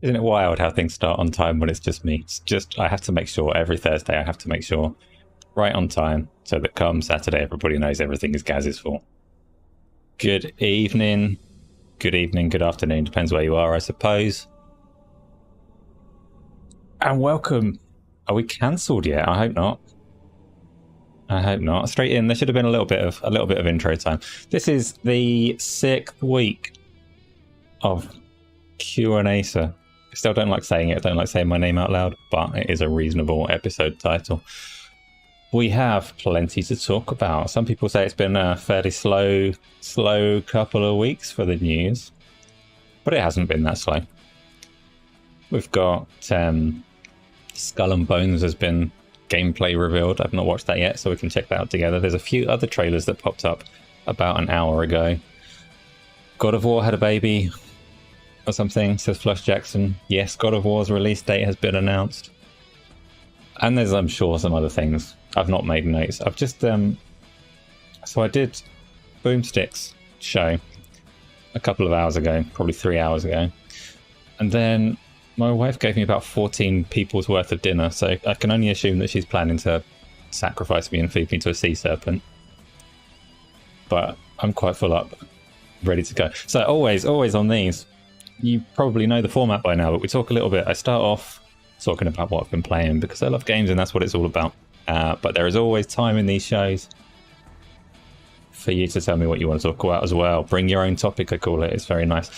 Isn't it wild how things start on time when it's just me? It's just, I have to make sure every Thursday, I have to make sure right on time so that come Saturday, everybody knows everything is Gaz's fault. Good evening, good afternoon, depends where you are, I suppose. And welcome. Are we cancelled yet? I hope not. I hope not. Straight in. There should have been a little bit of intro time. This is the 6th week of Q&A, sir. I still don't like saying it. I don't like saying my name out loud, but it is a reasonable episode title. We have plenty to talk about. Some people say it's been a fairly slow couple of weeks for the news, but it hasn't been that slow. We've got Skull and Bones has been gameplay revealed. I've not watched that yet, so we can check that out together. There's a few other trailers that popped up about an hour ago. God of War had a baby or something, says Flush Jackson. Yes, God of War's release date has been announced. And there's, I'm sure, some other things. I've not made notes. I've just so I did Boomstick's show a couple of hours ago, probably 3 hours ago, and then my wife gave me about 14 people's worth of dinner, so I can only assume that she's planning to sacrifice me and feed me to a sea serpent. But I'm quite full up, ready to go. So always on these, you probably know the format by now, but we talk a little bit. I start off talking about what I've been playing because I love games and that's what it's all about. But there is always time in these shows for you to tell me what you want to talk about as well. Bring your own topic, I call it. It's very nice.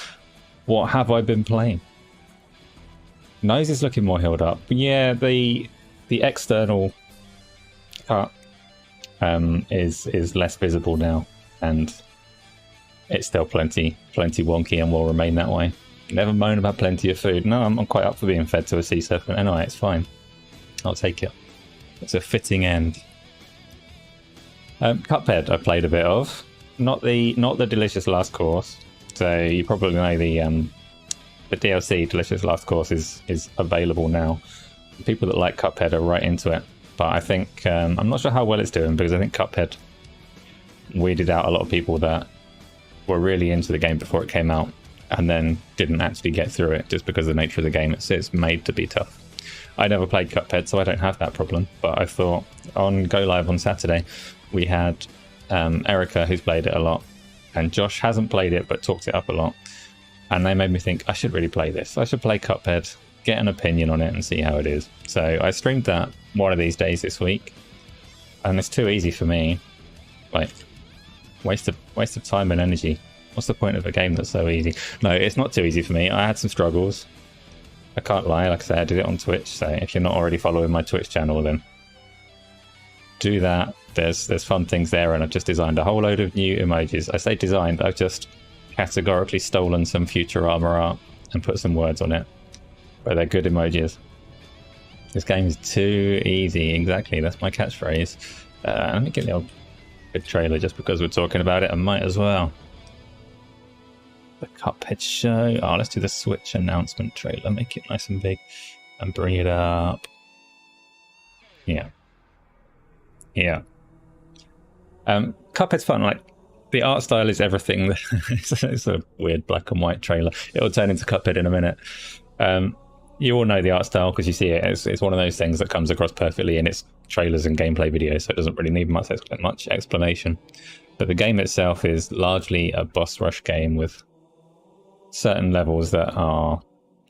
What have I been playing? Nose is looking more healed up. But yeah, the external cut is less visible now, and it's still plenty wonky and will remain that way. Never moan about plenty of food. No, I'm quite up for being fed to a sea serpent anyway. It's fine. I'll take it. It's a fitting end. Cuphead I played a bit of. Not the Delicious Last Course. So you probably know the DLC Delicious Last Course is available now. People that like Cuphead are right into it. But I think I'm not sure how well it's doing, because I think Cuphead weeded out a lot of people that were really into the game before it came out and then didn't actually get through it just because of the nature of the game. It's made to be tough. I never played Cuphead, so I don't have that problem. But I thought on Go Live on Saturday, we had Erica, who's played it a lot, and Josh hasn't played it but talked it up a lot. And they made me think, I should really play this. I should play Cuphead, get an opinion on it and see how it is. So I streamed that one of these days this week. And it's too easy for me. Like, waste of time and energy. What's the point of a game that's so easy? No, it's not too easy for me. I had some struggles. I can't lie. Like I said, I did it on Twitch. So if you're not already following my Twitch channel, then do that. There's fun things there. And I've just designed a whole load of new emojis. I say designed. I've just categorically stolen some Futurama art and put some words on it, but they're good emojis. This game is too easy. Exactly, that's my catchphrase. Let me get the old good trailer just because we're talking about it. I might as well. The Cuphead show. Oh, let's do the Switch announcement trailer. Make it nice and big and bring it up. Yeah. Cuphead's fun. Like, the art style is everything. It's a weird black and white trailer. It'll turn into Cuphead in a minute. You all know the art style because you see it. It's one of those things that comes across perfectly in its trailers and gameplay videos, so it doesn't really need much explanation. But the game itself is largely a boss rush game with certain levels that are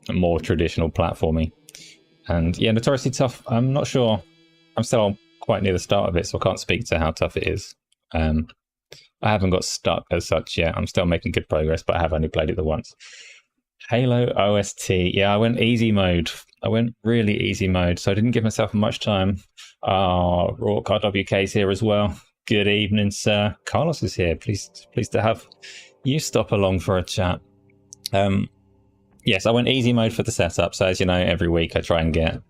more traditional platforming. And yeah, notoriously tough. I'm not sure. I'm still quite near the start of it, so I can't speak to how tough it is. I haven't got stuck as such yet. I'm still making good progress, but I have only played it the once. Halo OST. Yeah, I went easy mode. I went really easy mode, so I didn't give myself much time. Rourke RWK's here as well. Good evening, sir. Carlos is here. Pleased to have you stop along for a chat. Yes, I went easy mode for the setup. So as you know, every week I try and get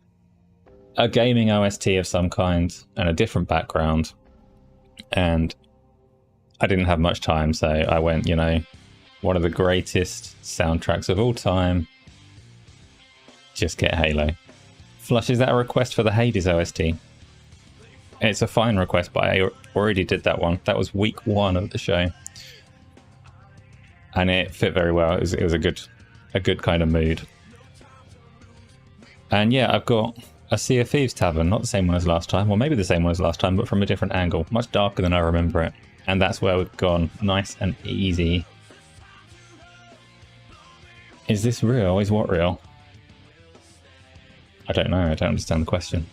a gaming OST of some kind and a different background. And I didn't have much time, so I went, one of the greatest soundtracks of all time. Just get Halo. Flush, is that a request for the Hades OST? It's a fine request, but I already did that one. That was week 1 of the show. And it fit very well. It was a good kind of mood. And yeah, I've got a Sea of Thieves tavern, not the same one as last time, or maybe the same one as last time, but from a different angle, much darker than I remember it. And that's where we've gone nice and easy. Is this real? Is what real? I don't know, I don't understand the question.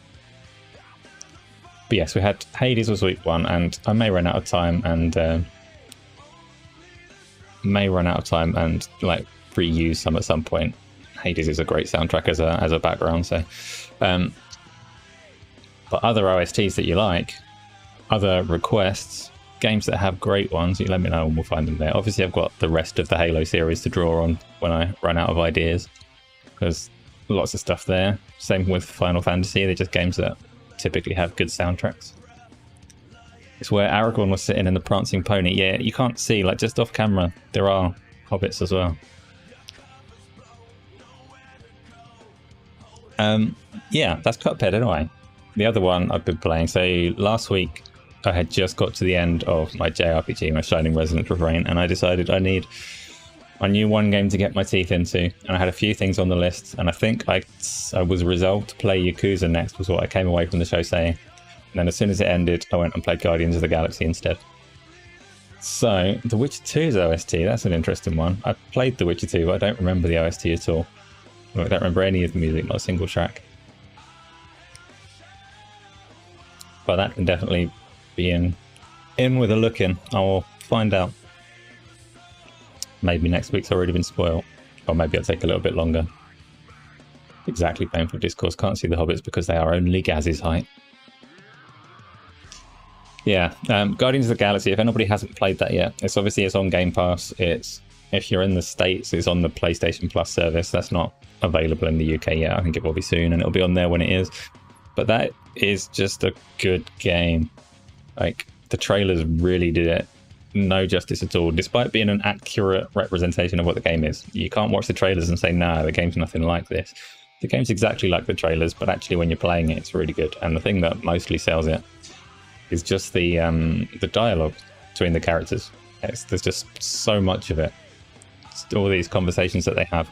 But yes, we had Hades was week 1, and I may run out of time and like reuse some at some point. Hades is a great soundtrack as a background, so but other OSTs that you like, other requests, games that have great ones, you let me know and we'll find them there. Obviously I've got the rest of the Halo series to draw on when I run out of ideas, because lots of stuff there. Same with Final Fantasy, they're just games that typically have good soundtracks. It's where Aragorn was sitting in the prancing pony. Yeah, you can't see, like just off camera, there are hobbits as well. Yeah, that's Cuphead anyway. The other one I've been playing, so last week I had just got to the end of my JRPG, my Shining Resonance of Rain, and I decided I knew one game to get my teeth into, and I had a few things on the list, and I think I was resolved to play Yakuza next, was what I came away from the show saying. And then as soon as it ended, I went and played Guardians of the Galaxy instead. So, The Witcher 2's OST, that's an interesting one. I played The Witcher 2, but I don't remember the OST at all. I don't remember any of the music, not a single track. But that can definitely be in with a look in. I will find out. Maybe next week's already been spoiled. Or maybe I'll take a little bit longer. Exactly, Painful Discourse. Can't see the hobbits because they are only Gaz's height. Yeah, Guardians of the Galaxy, if anybody hasn't played that yet, it's on Game Pass. If you're in the States, it's on the PlayStation Plus service. That's not available in the UK yet. I think it will be soon, and it'll be on there when it is. But that is just a good game. Like, the trailers really did it no justice at all, despite being an accurate representation of what the game is. You can't watch the trailers and say, nah, the game's nothing like this. The game's exactly like the trailers, but actually when you're playing it, it's really good. And the thing that mostly sells it is just the dialogue between the characters. There's just so much of it. It's all these conversations that they have.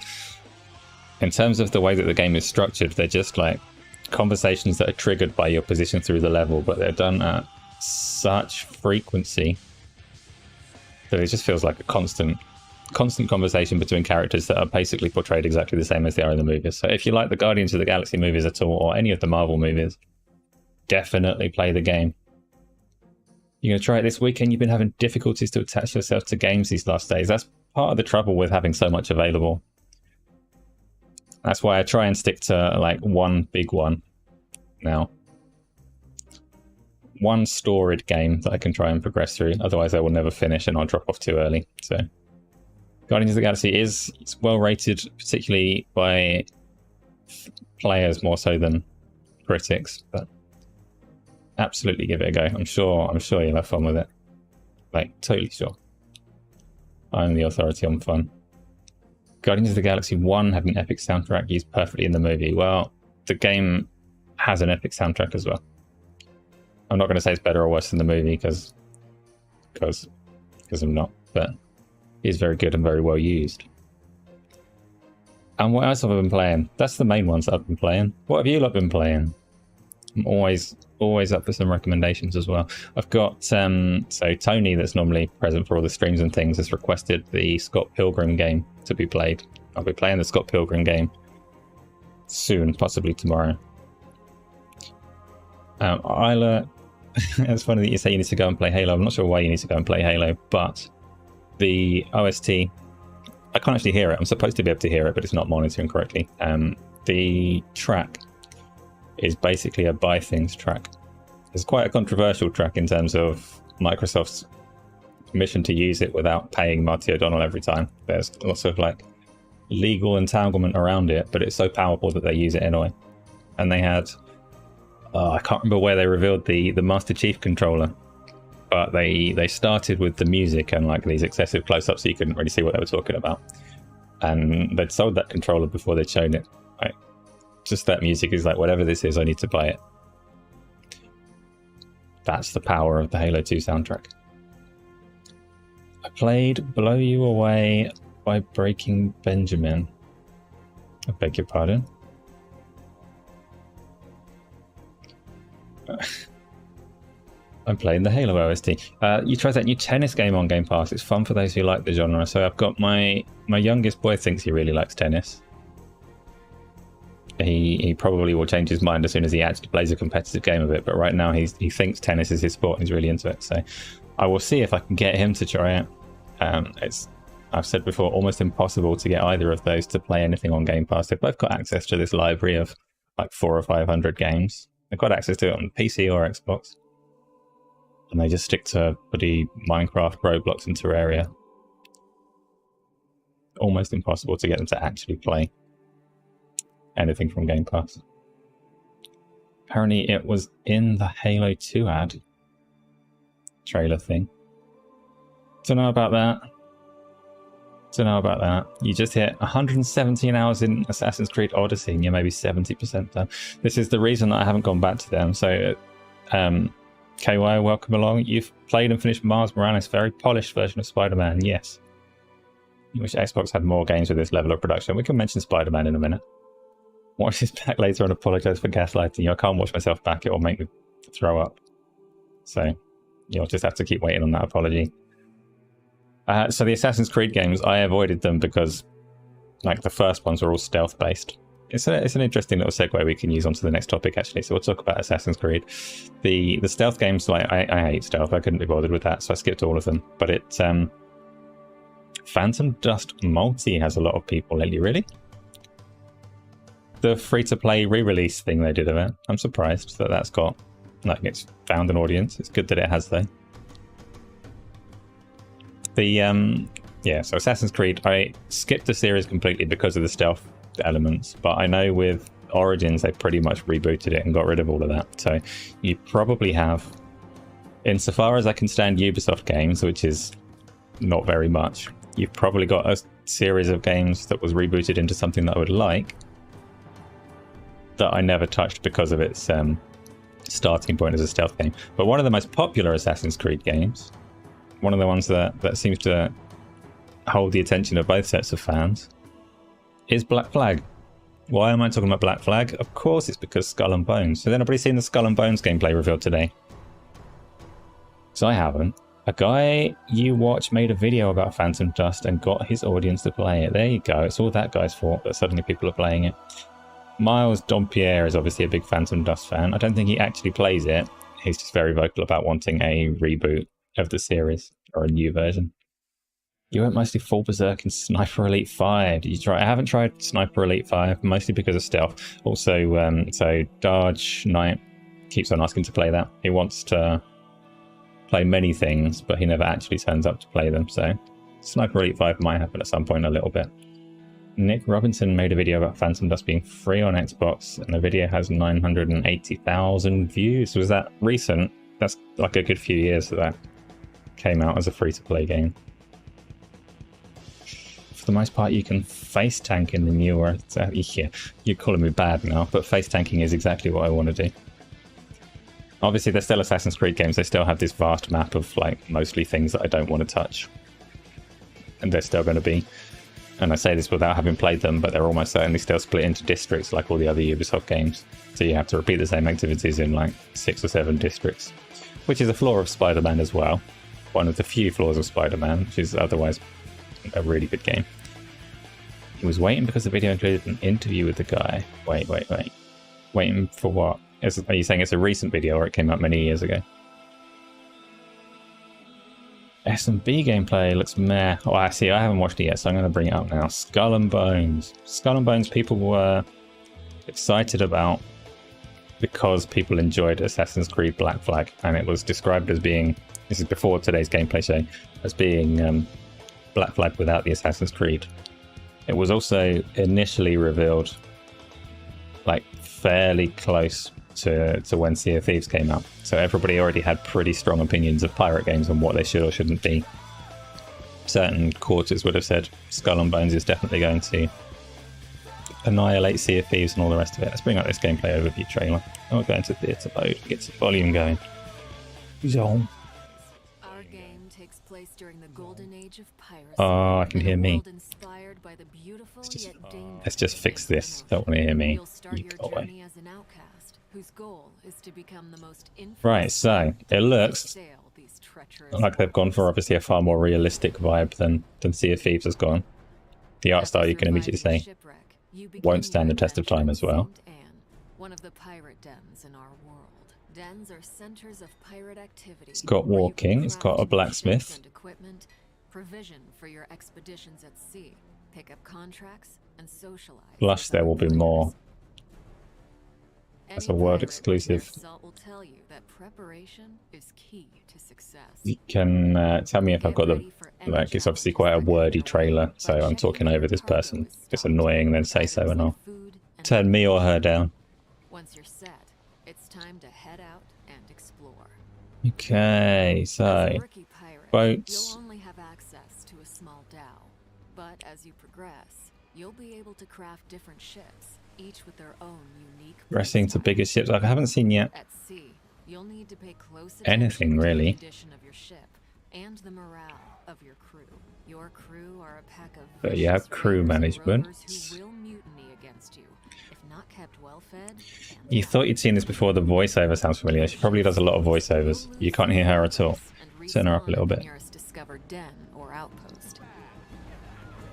In terms of the way that the game is structured, they're just like conversations that are triggered by your position through the level, but they're done at such frequency that it just feels like a constant conversation between characters that are basically portrayed exactly the same as they are in the movies. So if you like the Guardians of the Galaxy movies at all, or any of the Marvel movies, definitely play the game. You're going to try it this weekend. You've been having difficulties to attach yourself to games these last days. That's part of the trouble with having so much available. That's why I try and stick to like one big one now. One storied game that I can try and progress through. Otherwise I will never finish and I'll drop off too early. So Guardians of the Galaxy is well rated, particularly by players more so than critics, but absolutely give it a go. I'm sure you'll have fun with it. Like, totally sure. I'm the authority on fun. Guardians of the Galaxy 1 had an epic soundtrack used perfectly in the movie. Well, the game has an epic soundtrack as well. I'm not going to say it's better or worse than the movie because I'm not, but it is very good and very well used. And what else have I been playing? That's the main ones I've been playing. What have you lot been playing? I'm always up for some recommendations as well. I've got so Tony, that's normally present for all the streams and things, has requested the Scott Pilgrim game to be played. I'll be playing the Scott Pilgrim game soon, possibly tomorrow. Isla, it's funny that you say you need to go and play Halo. I'm not sure why you need to go and play Halo, but the OST, I can't actually hear it. I'm supposed to be able to hear it, but it's not monitoring correctly. The track is basically a Buy Things track. It's quite a controversial track in terms of Microsoft's permission to use it without paying Marty O'Donnell every time. There's lots of like legal entanglement around it, but it's so powerful that they use it anyway. And they had, I can't remember where they revealed the Master Chief controller, but they started with the music and like these excessive close-ups so you couldn't really see what they were talking about. And they'd sold that controller before they'd shown it. Like, just that music is like, whatever this is, I need to buy it. That's the power of the Halo 2 soundtrack. I played Blow You Away by Breaking Benjamin. I beg your pardon. I'm playing the Halo OST. You tried that new tennis game on Game Pass. It's fun for those who like the genre. So I've got my youngest boy thinks he really likes tennis. He probably will change his mind as soon as he actually plays a competitive game of it. But right now he thinks tennis is his sport and he's really into it. So I will see if I can get him to try it. It's, I've said before, almost impossible to get either of those to play anything on Game Pass. They've both got access to this library of like 400 or 500 games. They've got access to it on PC or Xbox. And they just stick to bloody Minecraft, Roblox, and Terraria. Almost impossible to get them to actually play anything from Game Pass. Apparently it was in the Halo 2 ad trailer thing. Don't know about that. You just hit 117 hours in Assassin's Creed Odyssey and you're maybe 70% done. This is the reason that I haven't gone back to them. So, KY, welcome along. You've played and finished Miles Morales' very polished version of Spider-Man, yes. You wish Xbox had more games with this level of production. We can mention Spider-Man in a minute. Watch this back later and apologise for gaslighting you. I can't watch myself back, it will make me throw up. So, you'll just have to keep waiting on that apology. So the Assassin's Creed games, I avoided them because like the first ones were all stealth based. It's an interesting little segue we can use onto the next topic actually. So we'll talk about Assassin's Creed. The stealth games, like I hate stealth. I couldn't be bothered with that, so I skipped all of them. But it Phantom Dust Multi has a lot of people lately, really. The free-to-play re-release thing they did of it, I'm surprised that that's got, like, it's found an audience. It's good that it has though. So Assassin's Creed, I skipped the series completely because of the stealth elements, but I know with Origins they pretty much rebooted it and got rid of all of that. So you probably have, insofar as I can stand Ubisoft games, which is not very much, you've probably got a series of games that was rebooted into something that I would like that I never touched because of its starting point as a stealth game. But one of the most popular Assassin's Creed games, one of the ones that seems to hold the attention of both sets of fans, is Black Flag. Why am I talking about Black Flag? Of course it's because Skull and Bones. Has anybody seen the Skull and Bones gameplay revealed today? So I haven't. A guy you watch made a video about Phantom Dust and got his audience to play it. There you go. It's all that guy's fault that suddenly people are playing it. Miles Dompierre is obviously a big Phantom Dust fan. I don't think he actually plays it. He's just very vocal about wanting a reboot of the series or a new version. You went mostly full berserk in Sniper Elite 5. Did you try? I haven't tried Sniper Elite 5, mostly because of stealth. Also, so Darge Knight keeps on asking to play that. He wants to play many things, but he never actually turns up to play them. So Sniper Elite 5 might happen at some point a little bit. Nick Robinson made a video about Phantom Dust being free on Xbox, and the video has 980,000 views. Was that recent? That's like a good few years that came out as a free-to-play game. For the most part, you can face tank in the newer... yeah, you're calling me bad now, but face tanking is exactly what I want to do. Obviously, they're still Assassin's Creed games. They still have this vast map of like mostly things that I don't want to touch. And they're still going to be... And I say this without having played them, but they're almost certainly still split into districts like all the other Ubisoft games. So you have to repeat the same activities in like 6 or 7 districts, which is a flaw of Spider-Man as well. One of the few flaws of Spider-Man, which is otherwise a really good game. He was waiting because the video included an interview with the guy. Wait. Waiting for what? Are you saying it's a recent video or it came out many years ago? S&B gameplay looks meh. Oh, I see. I haven't watched it yet, so I'm going to bring it up now. Skull and Bones. Skull and Bones people were excited about because people enjoyed Assassin's Creed Black Flag, and it was described as being, this is before today's gameplay show, as being Black Flag without the Assassin's Creed. It was also initially revealed like fairly close to when Sea of Thieves came out. So everybody already had pretty strong opinions of pirate games and what they should or shouldn't be. Certain quarters would have said Skull and Bones is definitely going to annihilate Sea of Thieves and all the rest of it. Let's bring up this gameplay overview trailer. I'll go into theatre mode, get some volume going. Zone. Our game takes place during the golden age of piracy. Oh, I can hear me. By the Let's just fix this. Don't want to hear me. You'll start You your go away. journey as an outcast, whose goal is to become the most Right, so it looks like they've gone for obviously a far more realistic vibe than Sea of Thieves has gone. The art style, you can immediately say, won't stand the test of time as well. One of the pirate dens in our world. Dens are centers of pirate activity. It's got walking, it's got a blacksmith. Equipment, provision for your expeditions at sea, pick up contracts, and socialize. Plus, there will be more. That's a world exclusive. Will tell you that preparation is key to success. You can tell me if I've got the... Like, it's obviously quite a wordy trailer, so I'm talking over this person. If it's annoying, then say so and I'll turn me or her down. Once you're set, it's time to head out and explore. Okay, so boats. You'll only have access to a small dhow, but as you progress, you'll be able to craft different ships, each with their own unique. Progressing to bigger ships. I haven't seen yet. At sea, you'll need to pay close anything really. To the condition of your ship and the morale of your crew. Your crew are a pack of. But you have crew management. Who will mutiny against you. Not kept well fed. You thought you'd seen this before. The voiceover sounds familiar. She probably does a lot of voiceovers. You can't hear her at all. Turn her up a little bit.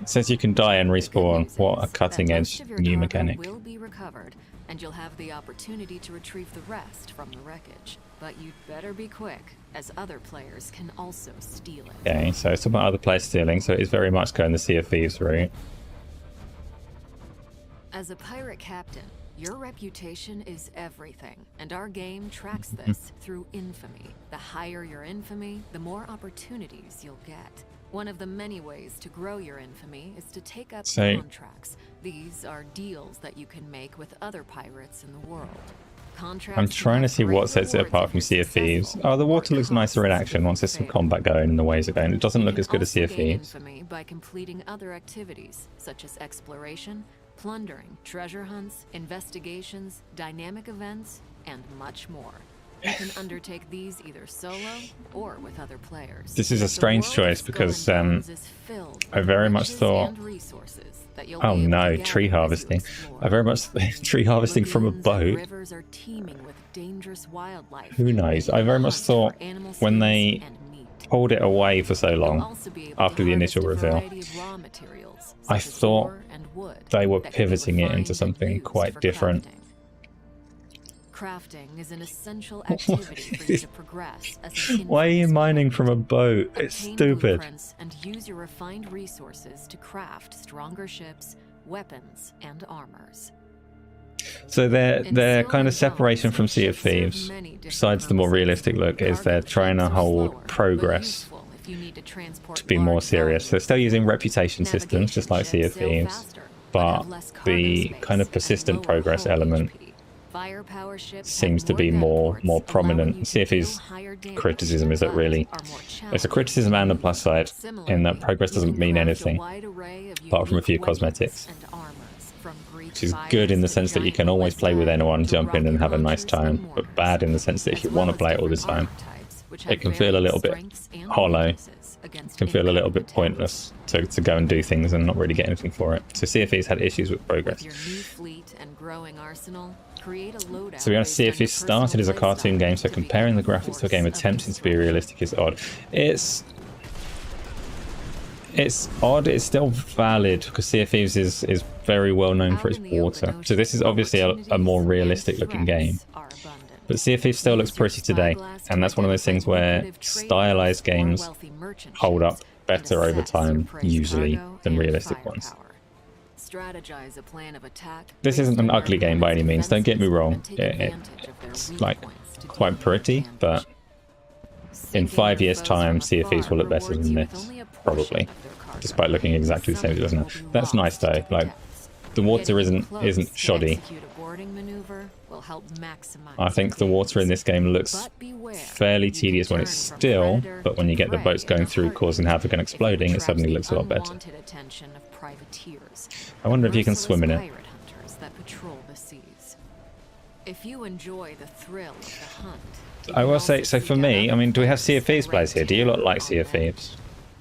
It says you can die and respawn. What a cutting edge new mechanic. Will be recovered, and you'll have the opportunity to retrieve the rest from the wreckage. But you'd better be quick, as other players can also steal it. Okay, so it's about other players stealing, so it is very much going the Sea of Thieves route. As a pirate captain, your reputation is everything, and our game tracks this through infamy. The higher your infamy, the more opportunities you'll get. One of the many ways to grow your infamy is to take up contracts. These are deals that you can make with other pirates in the world. I'm trying to see what sets it apart from Sea of Thieves. Oh, the water looks nicer in action once there's some combat going and the waves are going. It doesn't look as good as Sea of Thieves. By completing other activities, such as exploration, plundering, treasure hunts, investigations, dynamic events, and much more. You can undertake these either solo or with other players. This is a strange choice because I very much thought... Oh no, tree harvesting. I very much... tree harvesting from a boat. Who knows? I very much thought when they pulled it away for so long after the initial reveal, I thought they were pivoting it into something quite different. Crafting is an essential activity for you to progress as why are you mining from a boat? It's stupid. And use your refined resources to craft stronger ships, weapons, and armors. So their kind of separation from Sea of Thieves, besides the more realistic look, is they're trying to hold progress to be more serious. They're still using reputation systems, just like Sea of Thieves, but the kind of persistent progress element seems to be more prominent. Sea of Thieves' criticism is that really it's a criticism and a plus side in that progress doesn't mean anything apart from a few cosmetics, which is good in the sense that you can always play with anyone, jump in and have a nice time, but bad in the sense that if you want to play it all the time, it can feel a little bit hollow. It can feel a little bit pointless to go and do things and not really get anything for it. So Sea of Thieves had issues with progress. To be honest, Sea of Thieves started as a cartoon game, so comparing the graphics to a game attempting to be realistic is odd. It's odd, it's still valid, because Sea of Thieves is very well known for its water. So this is obviously a more realistic looking game. But Sea of Thieves still looks pretty today, and that's one of those things where stylized games hold up better over time, usually, than realistic ones. This isn't an ugly game by any means, don't get me wrong. It's like quite pretty, but in 5 years' time, Sea of Thieves will look better than this, probably, despite looking exactly the same as it does now. That's nice though. Like, the water isn't shoddy. I think the water in this game looks fairly tedious when it's still, but when you get the boats going through causing havoc and exploding, it suddenly looks a lot better. I wonder if you can swim in it. If you enjoy the thrill of the hunt, I will say, so for me, I mean, do we have Sea of Thieves players here? Do you lot like Sea of Thieves?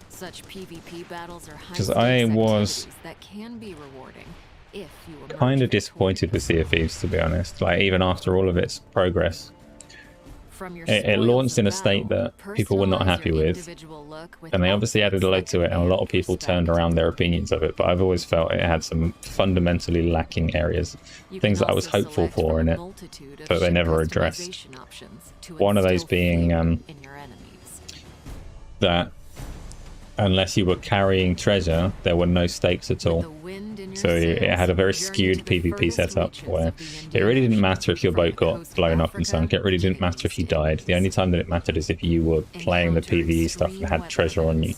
Such PvP battles are because I was that can be rewarding. if you emerge kind of disappointed with Sea of Thieves, to be honest. Like, even after all of its progress, it launched in a state that people were not happy with, and they obviously added a load to it, and a lot of people turned around their opinions of it, but I've always felt it had some fundamentally lacking areas, things that I was hopeful for in it, but they never addressed. One of those being that unless you were carrying treasure, there were no stakes at all. So it had a very skewed PvP setup where it really didn't matter if your boat got blown up and sunk. It really didn't matter if you died. The only time that it mattered is if you were playing the PvE stuff and had treasure on you.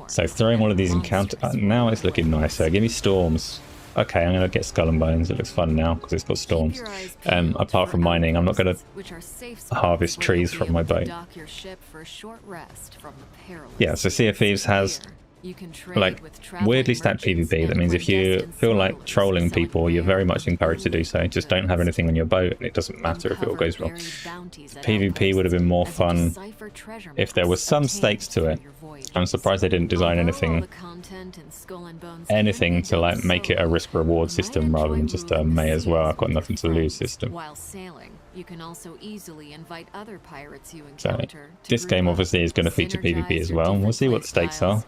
So throwing all of these encounters... now it's looking nicer. Give me storms. Okay, I'm going to get Skull and Bones. It looks fun now because it's got storms. Apart from mining, I'm not going to harvest trees from my boat. Yeah, so Sea of Thieves has like weirdly stacked PvP. That means if you feel like trolling people, you're very much encouraged to do so. Just don't have anything on your boat and it doesn't matter if it all goes wrong. PvP would have been more fun if there was some stakes to it. I'm surprised they didn't design anything to like make it a risk reward system rather than just a may as well, I've got nothing to lose system. While sailing, you can also easily invite other pirates you encounter. So this game obviously is going to feature PvP as well, and we'll see what the stakes are.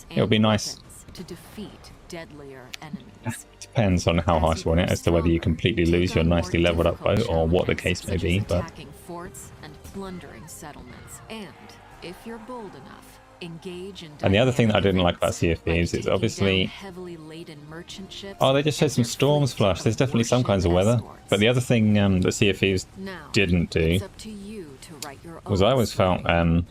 It'll be nice. To defeat deadlier enemies. Depends on how harsh you want it as to whether you completely lose your nicely leveled up boat or what the case may be. But forts and plundering settlements, and if you're bold enough, engage in. And the other thing that I didn't like about Sea of Thieves is obviously, oh, they just showed some storms flush. There's definitely some kinds of weather. But the other thing that Sea of Thieves didn't do was I always felt that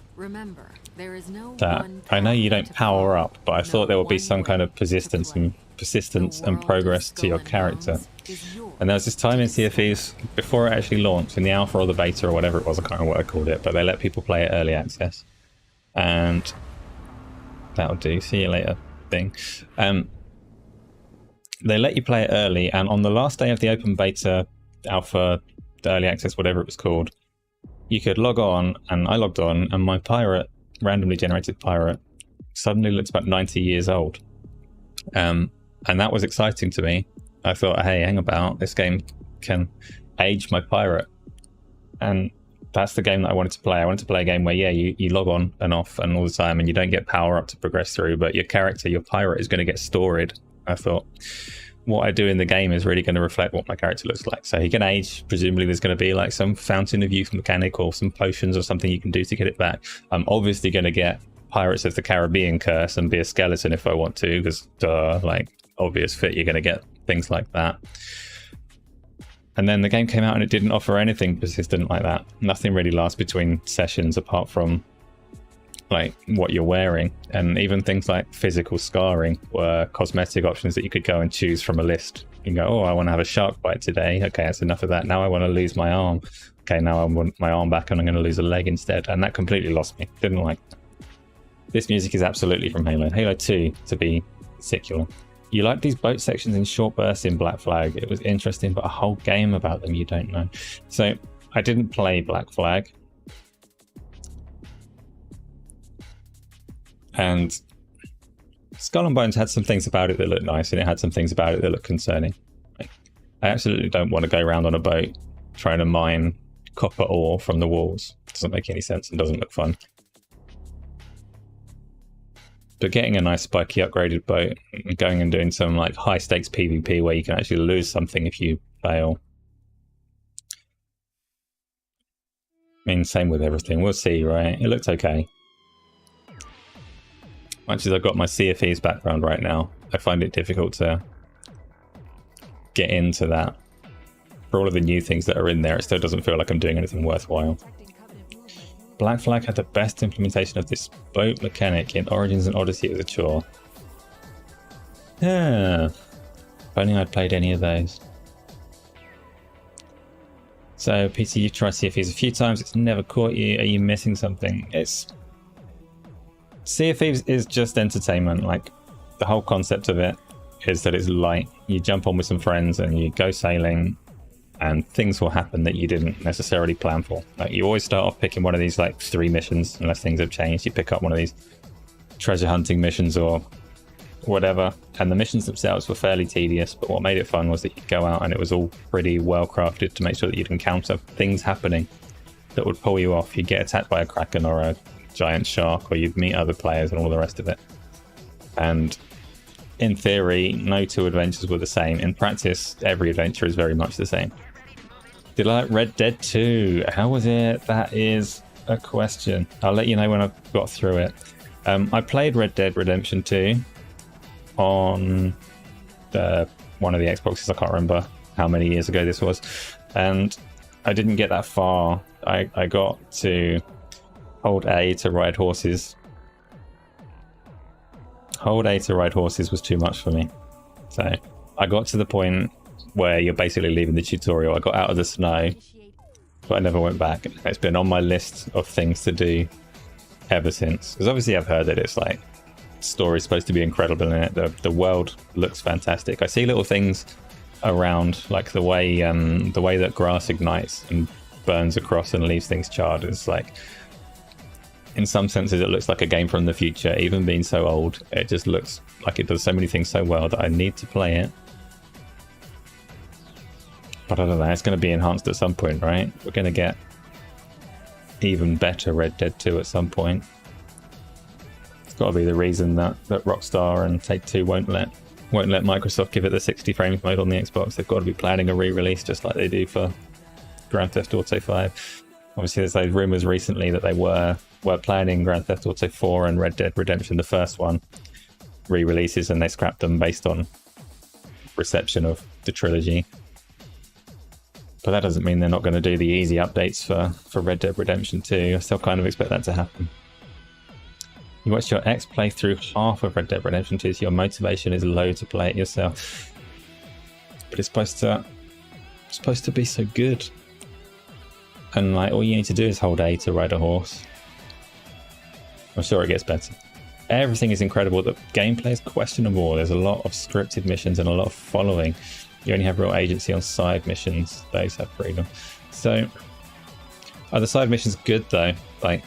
I know you don't power up, but I thought there would be some kind of persistence and progress to your character. And there was this time in Sea of Thieves before it actually launched, in the alpha or the beta or whatever it was, I can't remember what I called it, but they let people play it early access. And that'll do, see you later thing. They let you play it early, and on the last day of the open beta, alpha, early access, whatever it was called, you could log on, and I logged on, and my pirate, randomly generated pirate, suddenly looked about 90 years old. And that was exciting to me. I thought, hey, hang about, this game can age my pirate. And that's the game that I wanted to play. I wanted to play a game where, yeah, you log on and off and all the time, and you don't get power up to progress through, but your character, your pirate, is going to get storied. I thought, what I do in the game is really going to reflect what my character looks like. So he can age. Presumably there's going to be like some fountain of youth mechanic or some potions or something you can do to get it back. I'm obviously going to get Pirates of the Caribbean curse and be a skeleton if I want to, because like obvious fit, you're going to get things like that. And then the game came out and it didn't offer anything persistent like that. Nothing really lasts between sessions apart from like what you're wearing, and even things like physical scarring were cosmetic options that you could go and choose from a list. You can go, oh, I want to have a shark bite today. Okay, that's enough of that. Now I want to lose my arm. Okay, now I want my arm back and I'm going to lose a leg instead. And that completely lost me. Didn't like that. This music is absolutely from Halo. Halo 2, to be particular. You like these boat sections in short bursts in Black Flag. It was interesting, but a whole game about them you don't know. So I didn't play Black Flag. And Skull and Bones had some things about it that looked nice, and it had some things about it that looked concerning. I absolutely don't want to go around on a boat trying to mine copper ore from the walls. It doesn't make any sense and doesn't look fun. But getting a nice spiky upgraded boat and going and doing some like high stakes PvP where you can actually lose something if you fail. I mean, same with everything. We'll see, right? It looked okay. Much as I've got my Sea of Thieves background right now, I find it difficult to get into that. For all of the new things that are in there, it still doesn't feel like I'm doing anything worthwhile. Black Flag had the best implementation of this boat mechanic in Origins and Odyssey. It was a chore. Yeah. If only I'd played any of those. So, Peter, you've tried Sea of Thieves a few times. It's never caught you. Are you missing something? Sea of Thieves is just entertainment. Like, the whole concept of it is that it's light. You jump on with some friends and you go sailing, and things will happen that you didn't necessarily plan for. Like, you always start off picking one of these like 3 missions, unless things have changed. You pick up one of these treasure hunting missions or whatever. And the missions themselves were fairly tedious, but what made it fun was that you'd go out and it was all pretty well crafted to make sure that you'd encounter things happening that would pull you off. You'd get attacked by a kraken or a giant shark, or you'd meet other players and all the rest of it. And in theory, no two adventures were the same. In practice, every adventure is very much the same. Did I like Red Dead 2? How was it? That is a question. I'll let you know when I've got through it. I played Red Dead Redemption 2 on one of the Xboxes. I can't remember how many years ago this was. And I didn't get that far. I got to hold A to ride horses. Hold A to ride horses was too much for me. So I got to the point where you're basically leaving the tutorial. I got out of the snow, but I never went back. It's been on my list of things to do ever since. Because obviously I've heard that it's like, story's supposed to be incredible in it. The world looks fantastic. I see little things around, like the way that grass ignites and burns across and leaves things charred. It's like, in some senses, it looks like a game from the future. Even being so old, it just looks like it does so many things so well that I need to play it. But I don't know, it's going to be enhanced at some point, right? We're going to get even better Red Dead 2 at some point. It's got to be the reason that Rockstar and Take-Two won't let Microsoft give it the 60 frames mode on the Xbox. They've got to be planning a re-release just like they do for Grand Theft Auto 5. Obviously, there's those rumours recently that they were planning Grand Theft Auto 4 and Red Dead Redemption, the first one, re-releases, and they scrapped them based on reception of the trilogy. But that doesn't mean they're not going to do the easy updates for Red Dead Redemption 2. I still kind of expect that to happen. You watched your ex play through half of Red Dead Redemption 2, so your motivation is low to play it yourself. But it's supposed to be so good. And like, all you need to do is hold A to ride a horse. I'm sure it gets better. Everything is incredible. The gameplay is questionable. There's a lot of scripted missions and a lot of following. You only have real agency on side missions. Those have freedom. So, are the side missions good though? Like,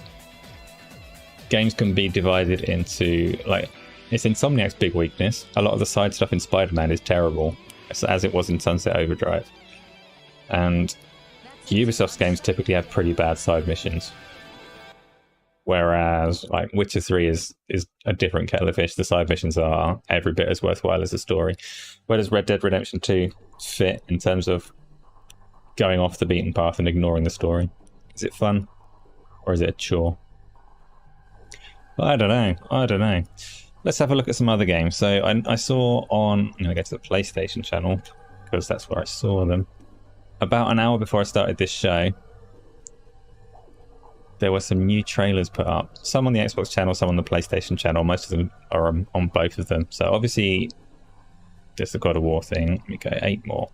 games can be divided into, like, it's Insomniac's big weakness. A lot of the side stuff in Spider-Man is terrible, as it was in Sunset Overdrive. And Ubisoft's games typically have pretty bad side missions. Whereas, like, Witcher 3 is a different kettle of fish. The side missions are every bit as worthwhile as the story. Where does Red Dead Redemption 2 fit in terms of going off the beaten path and ignoring the story? Is it fun? Or is it a chore? I don't know. Let's have a look at some other games. So I saw on... I'm going to go to the PlayStation channel, because that's where I saw them. About an hour before I started this show, there were some new trailers put up. Some on the Xbox channel, some on the PlayStation channel. Most of them are on both of them. So obviously, there's the God of War thing. Let me go 8 more.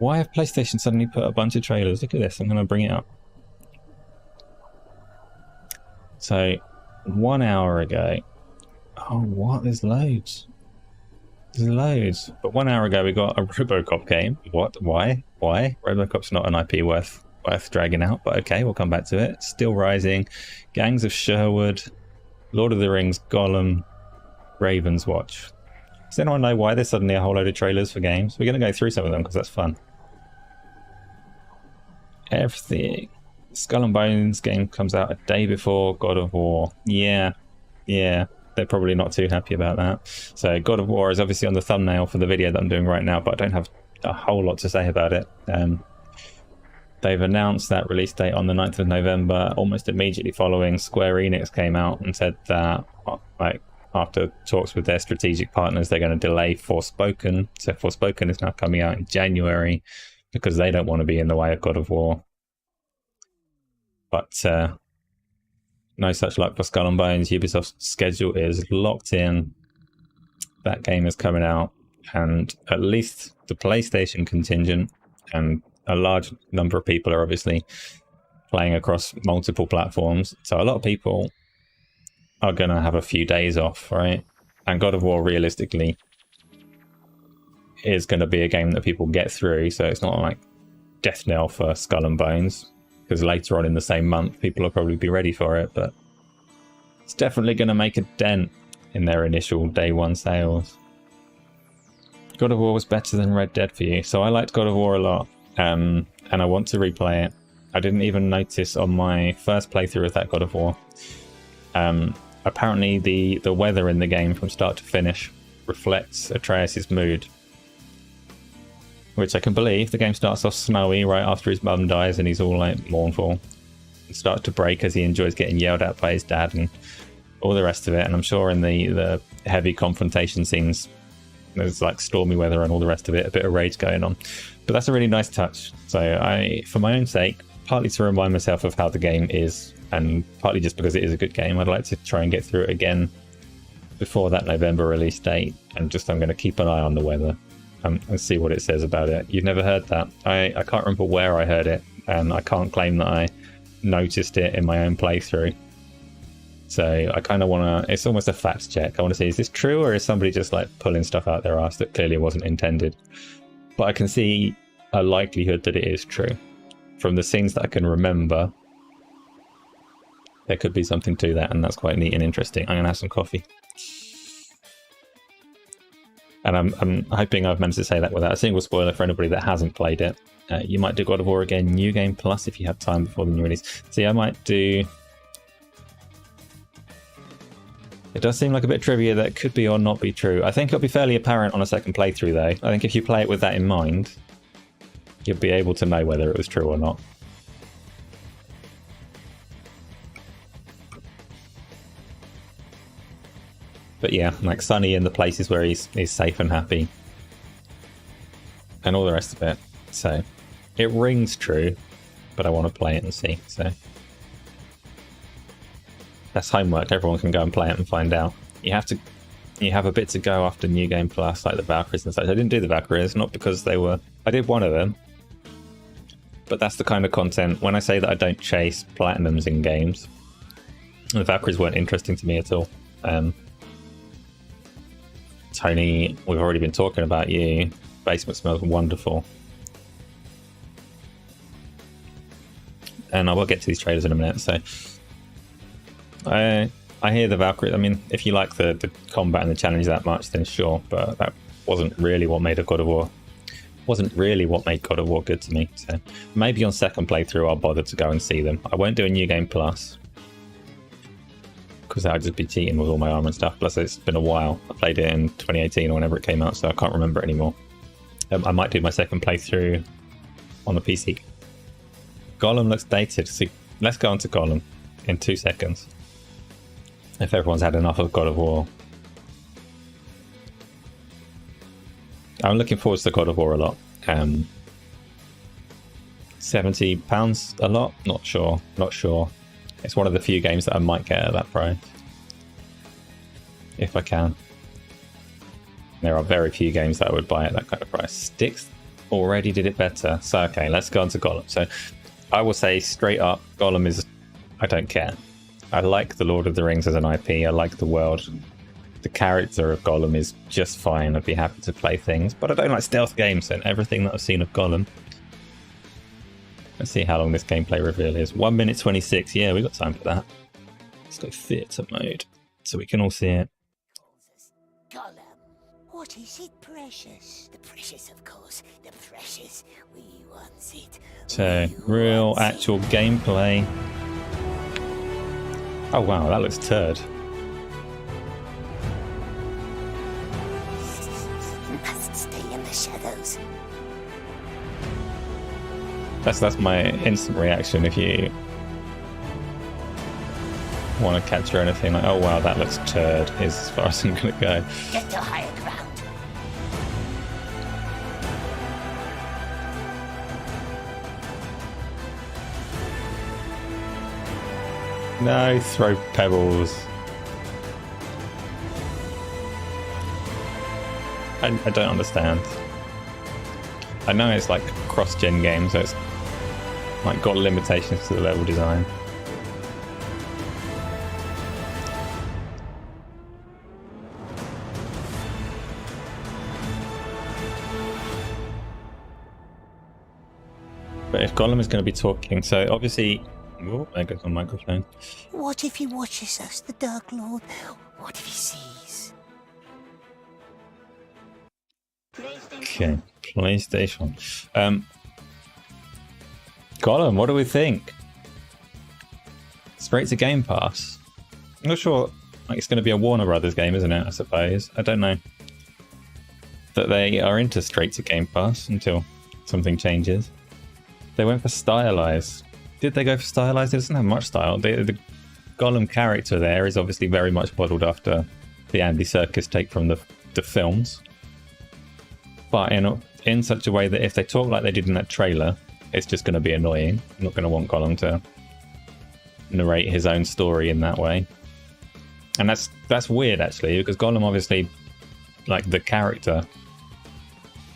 Why have PlayStation suddenly put a bunch of trailers? Look at this. I'm going to bring it up. So, 1 hour ago... Oh, what? There's loads. There's loads. But 1 hour ago, we got a RoboCop game. What? Why? RoboCop's not an IP worth dragging out, but okay, we'll come back to it. SteelRising, Gangs of Sherwood, Lord of the Rings, Gollum, Raven's Watch. Does anyone know why there's suddenly a whole load of trailers for games? We're going to go through some of them because that's fun. Everything. Skull and Bones game comes out a day before God of War. Yeah. They're probably not too happy about that. So God of War is obviously on the thumbnail for the video that I'm doing right now, but I don't have a whole lot to say about it. They've announced that release date on the 9th of November. Almost immediately following, Square Enix came out and said that, like, after talks with their strategic partners, they're going to delay Forspoken. So Forspoken is now coming out in January because they don't want to be in the way of God of War. But no such luck for Skull and Bones. Ubisoft's schedule is locked in. That game is coming out, and at least the PlayStation contingent and a large number of people are obviously playing across multiple platforms. So a lot of people are going to have a few days off, right? And God of War, realistically, is going to be a game that people get through. So it's not like death knell for Skull and Bones, because later on in the same month, people will probably be ready for it. But it's definitely going to make a dent in their initial day one sales. God of War was better than Red Dead for you. So I liked God of War a lot, and I want to replay it. I didn't even notice on my first playthrough of that God of War. Apparently the weather in the game from start to finish reflects Atreus' mood, which I can believe. The game starts off snowy right after his mum dies and he's all like mournful. It starts to break as he enjoys getting yelled at by his dad and all the rest of it. And I'm sure in the heavy confrontation scenes there's like stormy weather and all the rest of it, a bit of rage going on. But that's a really nice touch. So I, for my own sake, partly to remind myself of how the game is, and partly just because it is a good game, I'd like to try and get through it again before that November release date. And just I'm going to keep an eye on the weather and see what it says about it. You've never heard that? I can't remember where I heard it, and I can't claim that I noticed it in my own playthrough. So I kind of want to, it's almost a fact check. I want to see, is this true, or is somebody just like pulling stuff out their ass that clearly wasn't intended? But I can see a likelihood that it is true. From the scenes that I can remember, there could be something to that, and that's quite neat and interesting. I'm going to have some coffee. And I'm hoping I've managed to say that without a single spoiler for anybody that hasn't played it. You might do God of War again, New Game Plus, if you have time before the new release. See, I might do... It does seem like a bit of trivia that could be or not be true. I think it'll be fairly apparent on a second playthrough, though. I think if you play it with that in mind, you'll be able to know whether it was true or not. But yeah, like Sunny in the places where he's safe and happy. And all the rest of it. So, it rings true, but I want to play it and see, so... That's homework, everyone can go and play it and find out. You have a bit to go after New Game Plus, like the Valkyries and such. I didn't do the Valkyries, not because they were... I did one of them. But that's the kind of content, when I say that I don't chase platinums in games, the Valkyries weren't interesting to me at all. Tony, we've already been talking about you. Basement smells wonderful. And I will get to these trailers in a minute, so... I hear the Valkyrie. I mean, if you like the combat and the challenge that much, then sure. But that wasn't really what made a God of War. Wasn't really what made God of War good to me. So maybe on second playthrough, I'll bother to go and see them. I won't do a New Game Plus because that would just be cheating with all my armor and stuff. Plus, it's been a while. I played it in 2018 or whenever it came out, so I can't remember it anymore. I might do my second playthrough on the PC. Gollum looks dated. So let's go on to Gollum in 2 seconds. If everyone's had enough of God of War. I'm looking forward to God of War a lot. £70 a lot? Not sure. It's one of the few games that I might get at that price. If I can. There are very few games that I would buy at that kind of price. Sticks already did it better. So okay, let's go on to Gollum. So I will say straight up, Gollum is... I don't care. I like the Lord of the Rings as an IP. I like the world. The character of Gollum is just fine. I'd be happy to play things. But I don't like stealth games, and everything that I've seen of Gollum. Let's see how long this gameplay reveal is. 1 minute 26. Yeah, we've got time for that. Let's go theatre mode so we can all see it. Gollum, what is it, precious? The precious, of course. The precious. We want it. So, real, actual gameplay. Oh wow, that looks turd. Must stay in the shadows. That's my instant reaction if you want to capture anything like, oh wow, that looks turd, is as far as I'm going to go. Get to higher ground. No, throw pebbles. I don't understand. I know it's like cross-gen game, so it's like got limitations to the level design. But if Gollum is going to be talking, so obviously Oh, there goes my microphone. What if he watches us, the Dark Lord? What if he sees? Okay, PlayStation. Gollum, what do we think? Straight to Game Pass. I'm not sure. Like, it's going to be a Warner Brothers game, isn't it? I suppose. I don't know that they are into straight to Game Pass until something changes. They went for stylized. Did they go for stylized? It doesn't have much style. The Gollum character there is obviously very much modelled after the Andy Serkis take from the films, but in such a way that if they talk like they did in that trailer, it's just going to be annoying. I'm not going to want Gollum to narrate his own story in that way. And that's weird, actually, because Gollum obviously, like, the character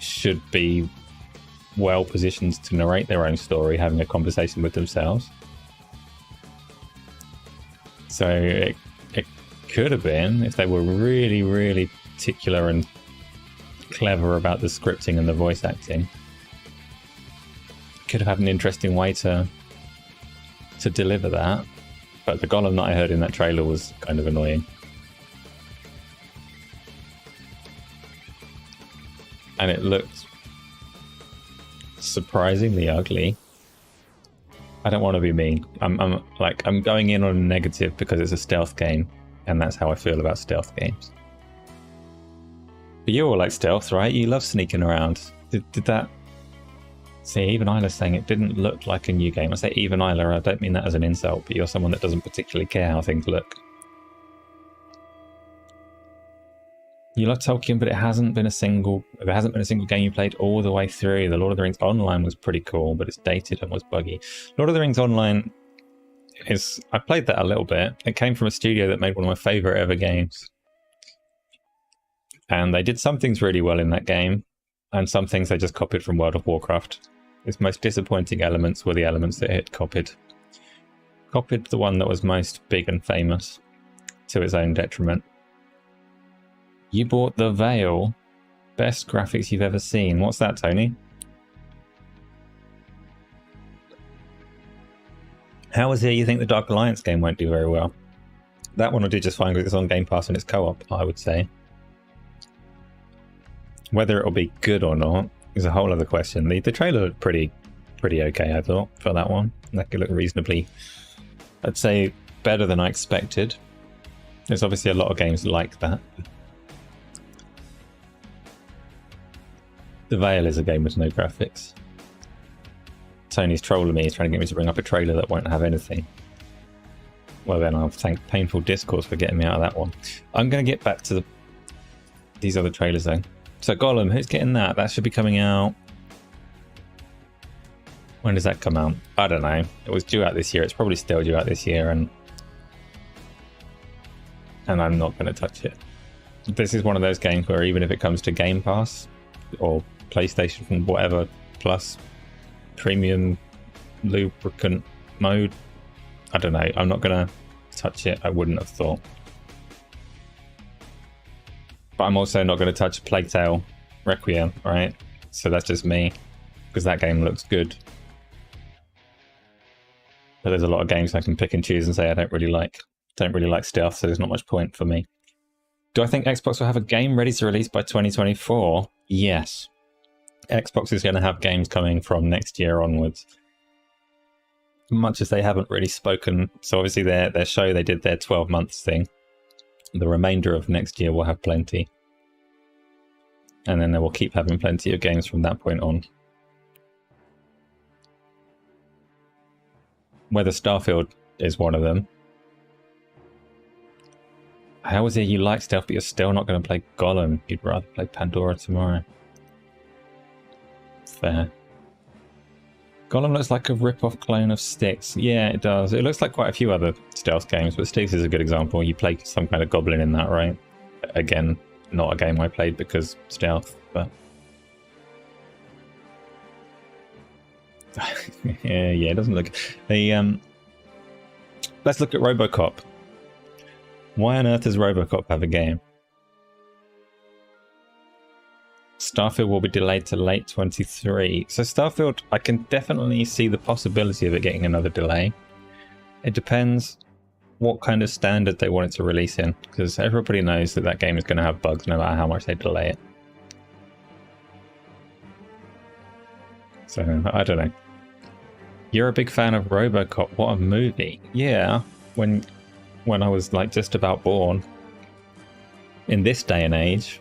should be well positioned to narrate their own story, having a conversation with themselves. So it could have been, if they were really, really particular and clever about the scripting and the voice acting, could have had an interesting way to deliver that. But the Gollum that I heard in that trailer was kind of annoying. And it looked surprisingly ugly. I don't want to be mean. I'm going in on a negative because it's a stealth game, and that's how I feel about stealth games. But you all like stealth, right? You love sneaking around. Did that... See, even Isla's saying it didn't look like a new game. I say even Isla, I don't mean that as an insult, but you're someone that doesn't particularly care how things look. You love Tolkien, but there hasn't been a single game you played all the way through. The Lord of the Rings Online was pretty cool, but it's dated and was buggy. Lord of the Rings Online is... I played that a little bit. It came from a studio that made one of my favourite ever games. And they did some things really well in that game, and some things they just copied from World of Warcraft. Its most disappointing elements were the elements that it copied. Copied the one that was most big and famous, to its own detriment. You bought The Veil. Best graphics you've ever seen. What's that, Tony? How is it you think the Dark Alliance game won't do very well? That one will do just fine because it's on Game Pass and it's co-op, I would say. Whether it'll be good or not is a whole other question. The trailer looked pretty okay, I thought, for that one. That could look reasonably, I'd say, better than I expected. There's obviously a lot of games like that. The Veil is a game with no graphics. Tony's trolling me. He's trying to get me to bring up a trailer that won't have anything. Well, then I'll thank Painful Discourse for getting me out of that one. I'm going to get back to these other trailers, though. So Gollum, who's getting that? That should be coming out... When does that come out? I don't know. It was due out this year. It's probably still due out this year, and I'm not going to touch it. This is one of those games where even if it comes to Game Pass or PlayStation whatever plus premium lubricant mode, I don't know. I'm not going to touch it. I wouldn't have thought. But I'm also not going to touch Plague Tale Requiem, right? So that's just me, because that game looks good. But there's a lot of games I can pick and choose and say I don't really like stealth, so there's not much point for me. Do I think Xbox will have a game ready to release by 2024? Yes. Xbox is going to have games coming from next year onwards. Much as they haven't really spoken. So obviously their show, they did their 12 months thing. The remainder of next year will have plenty. And then they will keep having plenty of games from that point on. Whether Starfield is one of them. How is it you like stealth, but you're still not going to play Gollum? You'd rather play Pandora tomorrow. Fair. Gollum looks like a rip-off clone of Styx. Yeah, it does. It looks like quite a few other stealth games, but Styx is a good example. You play some kind of goblin in that, right? Again, not a game I played because stealth, but... yeah, it doesn't look... Let's look at RoboCop. Why on earth does RoboCop have a game? Starfield will be delayed to late 23. So Starfield, I can definitely see the possibility of it getting another delay. It depends what kind of standard they want it to release in, because everybody knows that that game is going to have bugs no matter how much they delay it. So, I don't know. You're a big fan of RoboCop. What a movie. Yeah, when I was like just about born. In this day and age,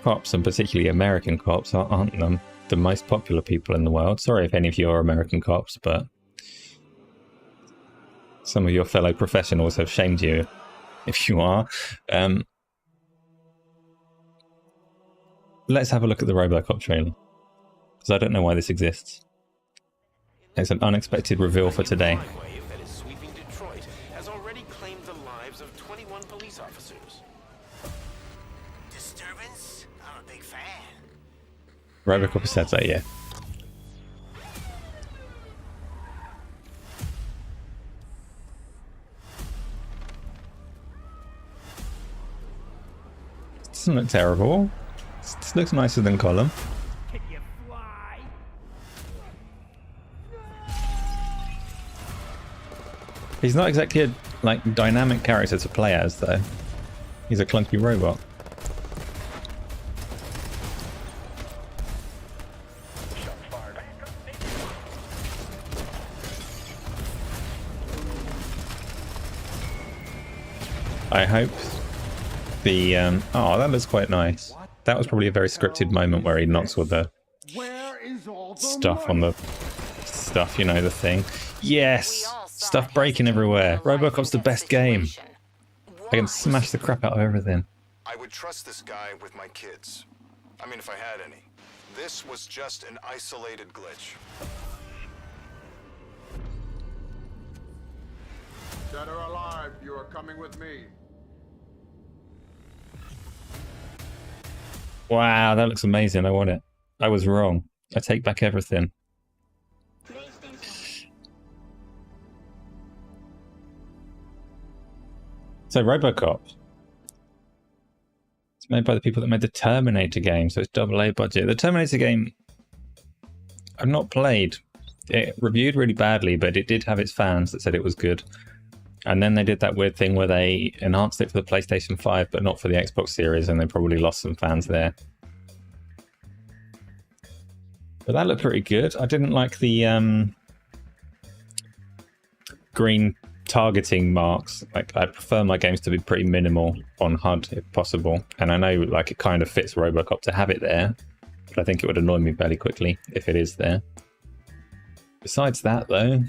cops, and particularly American cops, aren't the most popular people in the world. Sorry if any of you are American cops, but some of your fellow professionals have shamed you if you are. Let's have a look at the RoboCop trailer, because I don't know why this exists. It's an unexpected reveal for today. Disturbance? I'm a big fan. RoboCop said that, yeah. Doesn't look terrible. This looks nicer than Gollum. Can you fly? He's not exactly a like dynamic character to play as, though. He's a clunky robot. I hope the oh, that looks quite nice. That was probably a very scripted moment where he knocks all the stuff on the stuff, you know, the thing. Yes! Stuff breaking everywhere. RoboCop's the best game. I can smash the crap out of everything. I would trust this guy with my kids. I mean, if I had any. This was just an isolated glitch. Dead or alive, you are coming with me. Wow, that looks amazing. I want it. I was wrong. I take back everything. So RoboCop. It's made by the people that made the Terminator game, so it's AA budget. The Terminator game, I've not played. It reviewed really badly, but it did have its fans that said it was good. And then they did that weird thing where they enhanced it for the PlayStation 5, but not for the Xbox Series, and they probably lost some fans there. But that looked pretty good. I didn't like the green targeting marks. Like, I prefer my games to be pretty minimal on HUD if possible. And I know like it kind of fits RoboCop to have it there, but I think it would annoy me fairly quickly if it is there. Besides that, though,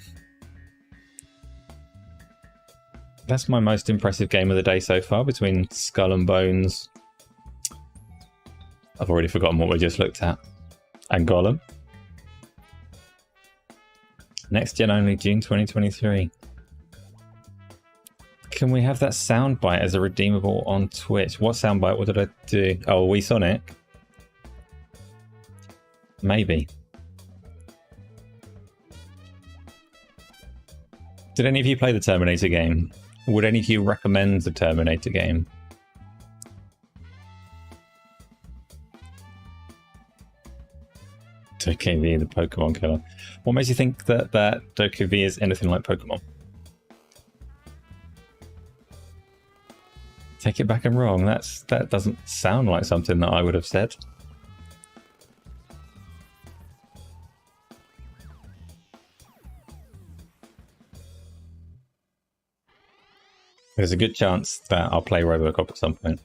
that's my most impressive game of the day so far, between Skull and Bones. I've already forgotten what we just looked at. And Gollum. Next gen only, June 2023. Can we have that soundbite as a redeemable on Twitch? What soundbite? What did I do? Oh, Wii Sonic? Maybe. Did any of you play the Terminator game? Would any of you recommend the Terminator game? DokeV, the Pokemon killer. What makes you think that DokeV is anything like Pokemon? Take it back, I'm wrong. That doesn't sound like something that I would have said. There's a good chance that I'll play RoboCop at some point.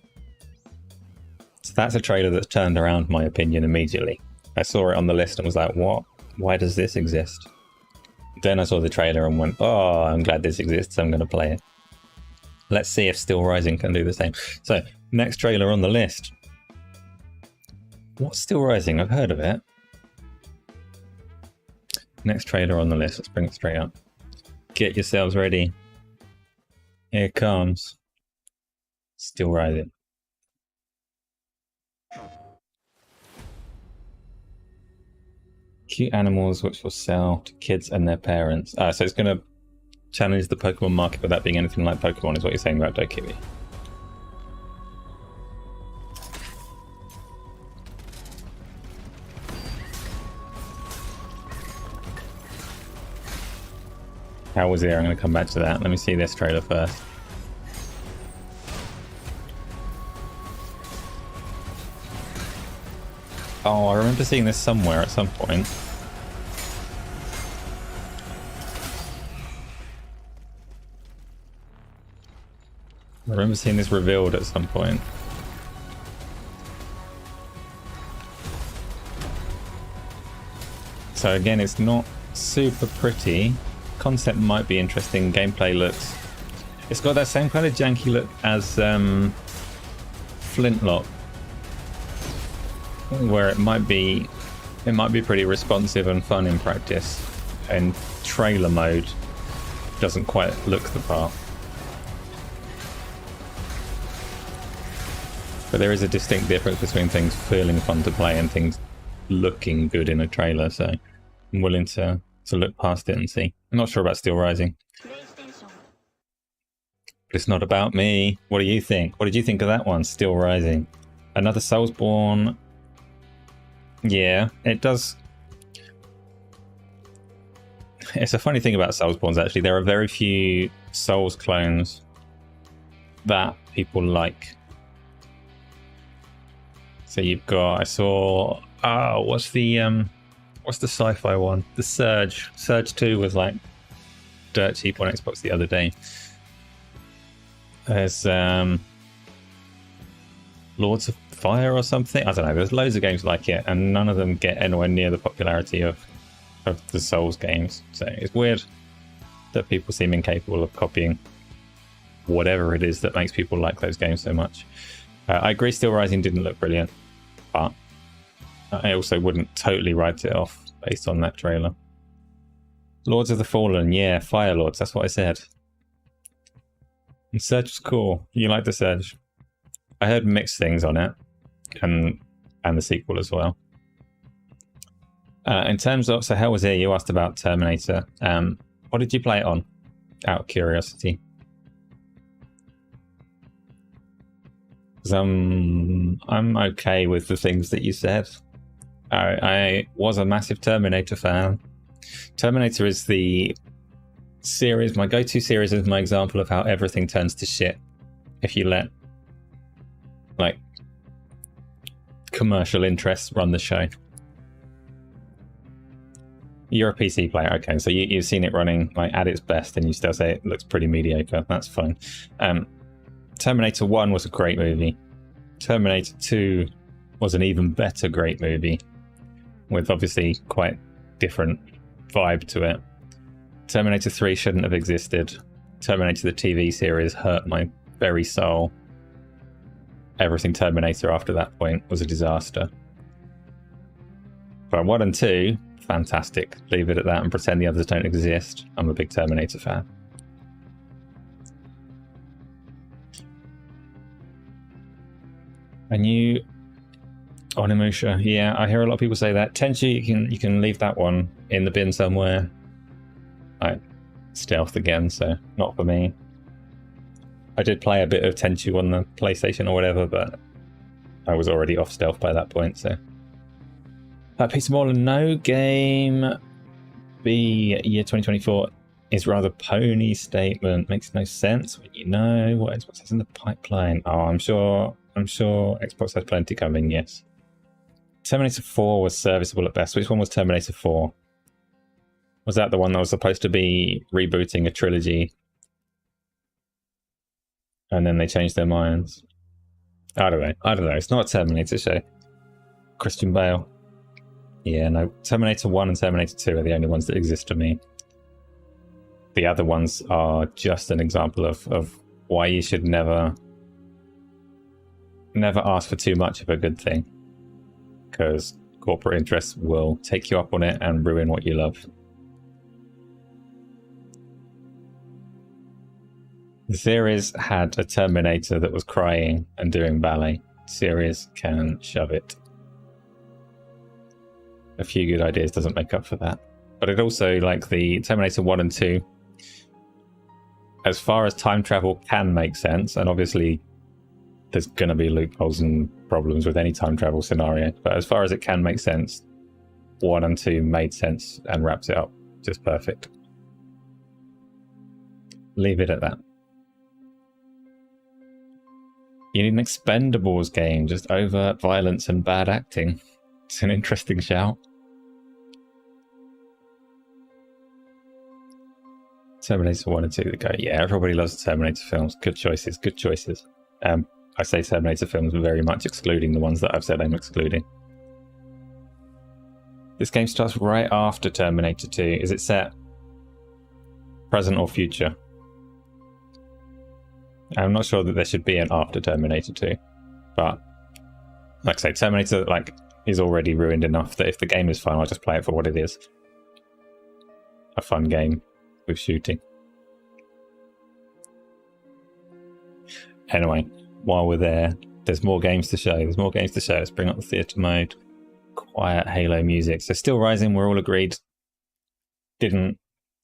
So that's a trailer that's turned around my opinion immediately. I saw it on the list and was like, what? Why does this exist? Then I saw the trailer and went, oh, I'm glad this exists, I'm going to play it. Let's see if SteelRising can do the same. So, next trailer on the list. What's SteelRising? I've heard of it. Next trailer on the list. Let's bring it straight up. Get yourselves ready. Here it comes. SteelRising. Cute animals which will sell to kids and their parents. So it's going to challenge the Pokemon market without being anything like Pokemon, is what you're saying about DokeV. How was it? I'm going to come back to that. Let me see this trailer first. Oh, I remember seeing this somewhere at some point. I remember seeing this revealed at some point. So again, it's not super pretty. Concept might be interesting. Gameplay looks... It's got that same kind of janky look as Flintlock, where it might be pretty responsive and fun in practice. And trailer mode doesn't quite look the part. But there is a distinct difference between things feeling fun to play and things looking good in a trailer, so I'm willing to look past it and see. I'm not sure about SteelRising. But it's not about me. What do you think? What did you think of that one, SteelRising? Another Soulsborne. Yeah, it does. It's a funny thing about Soulsborns, actually. There are very few Souls clones that people like. So you've got, I saw, what's the sci-fi one? The Surge. Surge 2 was like dirt cheap on Xbox the other day. There's Lords of Fire or something. I don't know. There's loads of games like it, and none of them get anywhere near the popularity of the Souls games. So it's weird that people seem incapable of copying whatever it is that makes people like those games so much. I agree SteelRising didn't look brilliant, but I also wouldn't totally write it off based on that trailer. Lords of the Fallen, yeah, Fire Lords, that's what I said. And Surge was cool. You like the Surge? I heard mixed things on it, and the sequel as well. In terms of, so how was it? You asked about Terminator. What did you play it on? Out of curiosity. I'm okay with the things that you said. I was a massive Terminator fan. Terminator is the series, my go-to series is my example of how everything turns to shit if you let like commercial interests run the show. You're a PC player, okay, so you've seen it running like at its best and you still say it looks pretty mediocre. That's fine. Terminator 1 was a great movie. Terminator 2 was an even better great movie, with obviously quite different vibe to it. Terminator 3 shouldn't have existed. Terminator the TV series hurt my very soul. Everything Terminator after that point was a disaster. But 1 and 2, fantastic. Leave it at that and pretend the others don't exist. I'm a big Terminator fan. And you, Onimusha, yeah, I hear a lot of people say that. Tenchu, you can leave that one in the bin somewhere. Like stealth again, so not for me. I did play a bit of Tenchu on the PlayStation or whatever, but I was already off stealth by that point, so. Peter Morland, no game B year 2024 is rather pony statement. Makes no sense when you know what Xbox has in the pipeline. Oh, I'm sure Xbox has plenty coming, yes. Terminator 4 was serviceable at best. Which one was Terminator 4? Was that the one that was supposed to be rebooting a trilogy? And then they changed their minds? I don't know. It's not a Terminator show. Christian Bale. Yeah, no. Terminator 1 and Terminator 2 are the only ones that exist to me. The other ones are just an example of why you should never ask for too much of a good thing, because corporate interests will take you up on it and ruin what you love. The series had a Terminator that was crying and doing ballet. Series can shove it. A few good ideas doesn't make up for that. But it also, like the Terminator 1 and 2, as far as time travel can make sense, and obviously there's going to be loopholes and problems with any time travel scenario, but as far as it can make sense, 1 and 2 made sense and wraps it up just perfect. Leave it at that. You need an Expendables game, just overt violence and bad acting. It's an interesting shout. Terminator 1 and 2 go. Yeah, everybody loves the Terminator films. Good choices, good choices. I say Terminator films very much excluding the ones that I've said I'm excluding. This game starts right after Terminator 2. Is it set present or future? I'm not sure that there should be an after Terminator 2, but like I say, Terminator is already ruined enough that if the game is fun, I'll just play it for what it is. A fun game with shooting. Anyway, while we're there, there's more games to show. Let's bring up the theatre mode. Quiet Halo music. So SteelRising, we're all agreed, didn't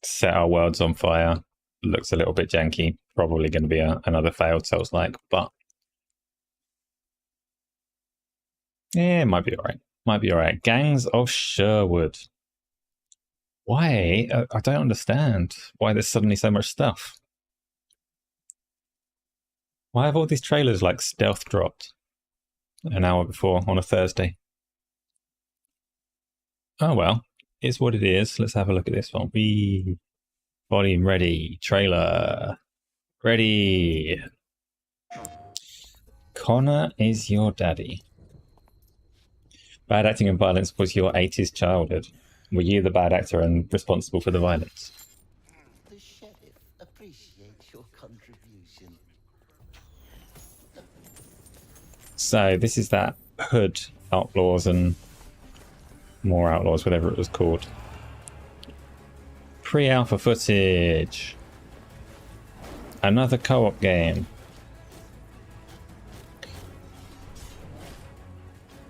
set our worlds on fire. Looks a little bit janky. Probably going to be another failed Souls-like, but yeah, it might be alright. Gangs of Sherwood. Why? I don't understand why there's suddenly so much stuff. Why have all these trailers stealth dropped an hour before on a Thursday? Oh well, it's what it is. Let's have a look at this one. Volume ready. Trailer ready. Connor is your daddy. Bad acting and violence was your 80s childhood. Were you the bad actor and responsible for the violence? The sheriff appreciates your contribution. So this is that Hood Outlaws and More Outlaws, whatever it was called. Pre-alpha footage. Another co-op game.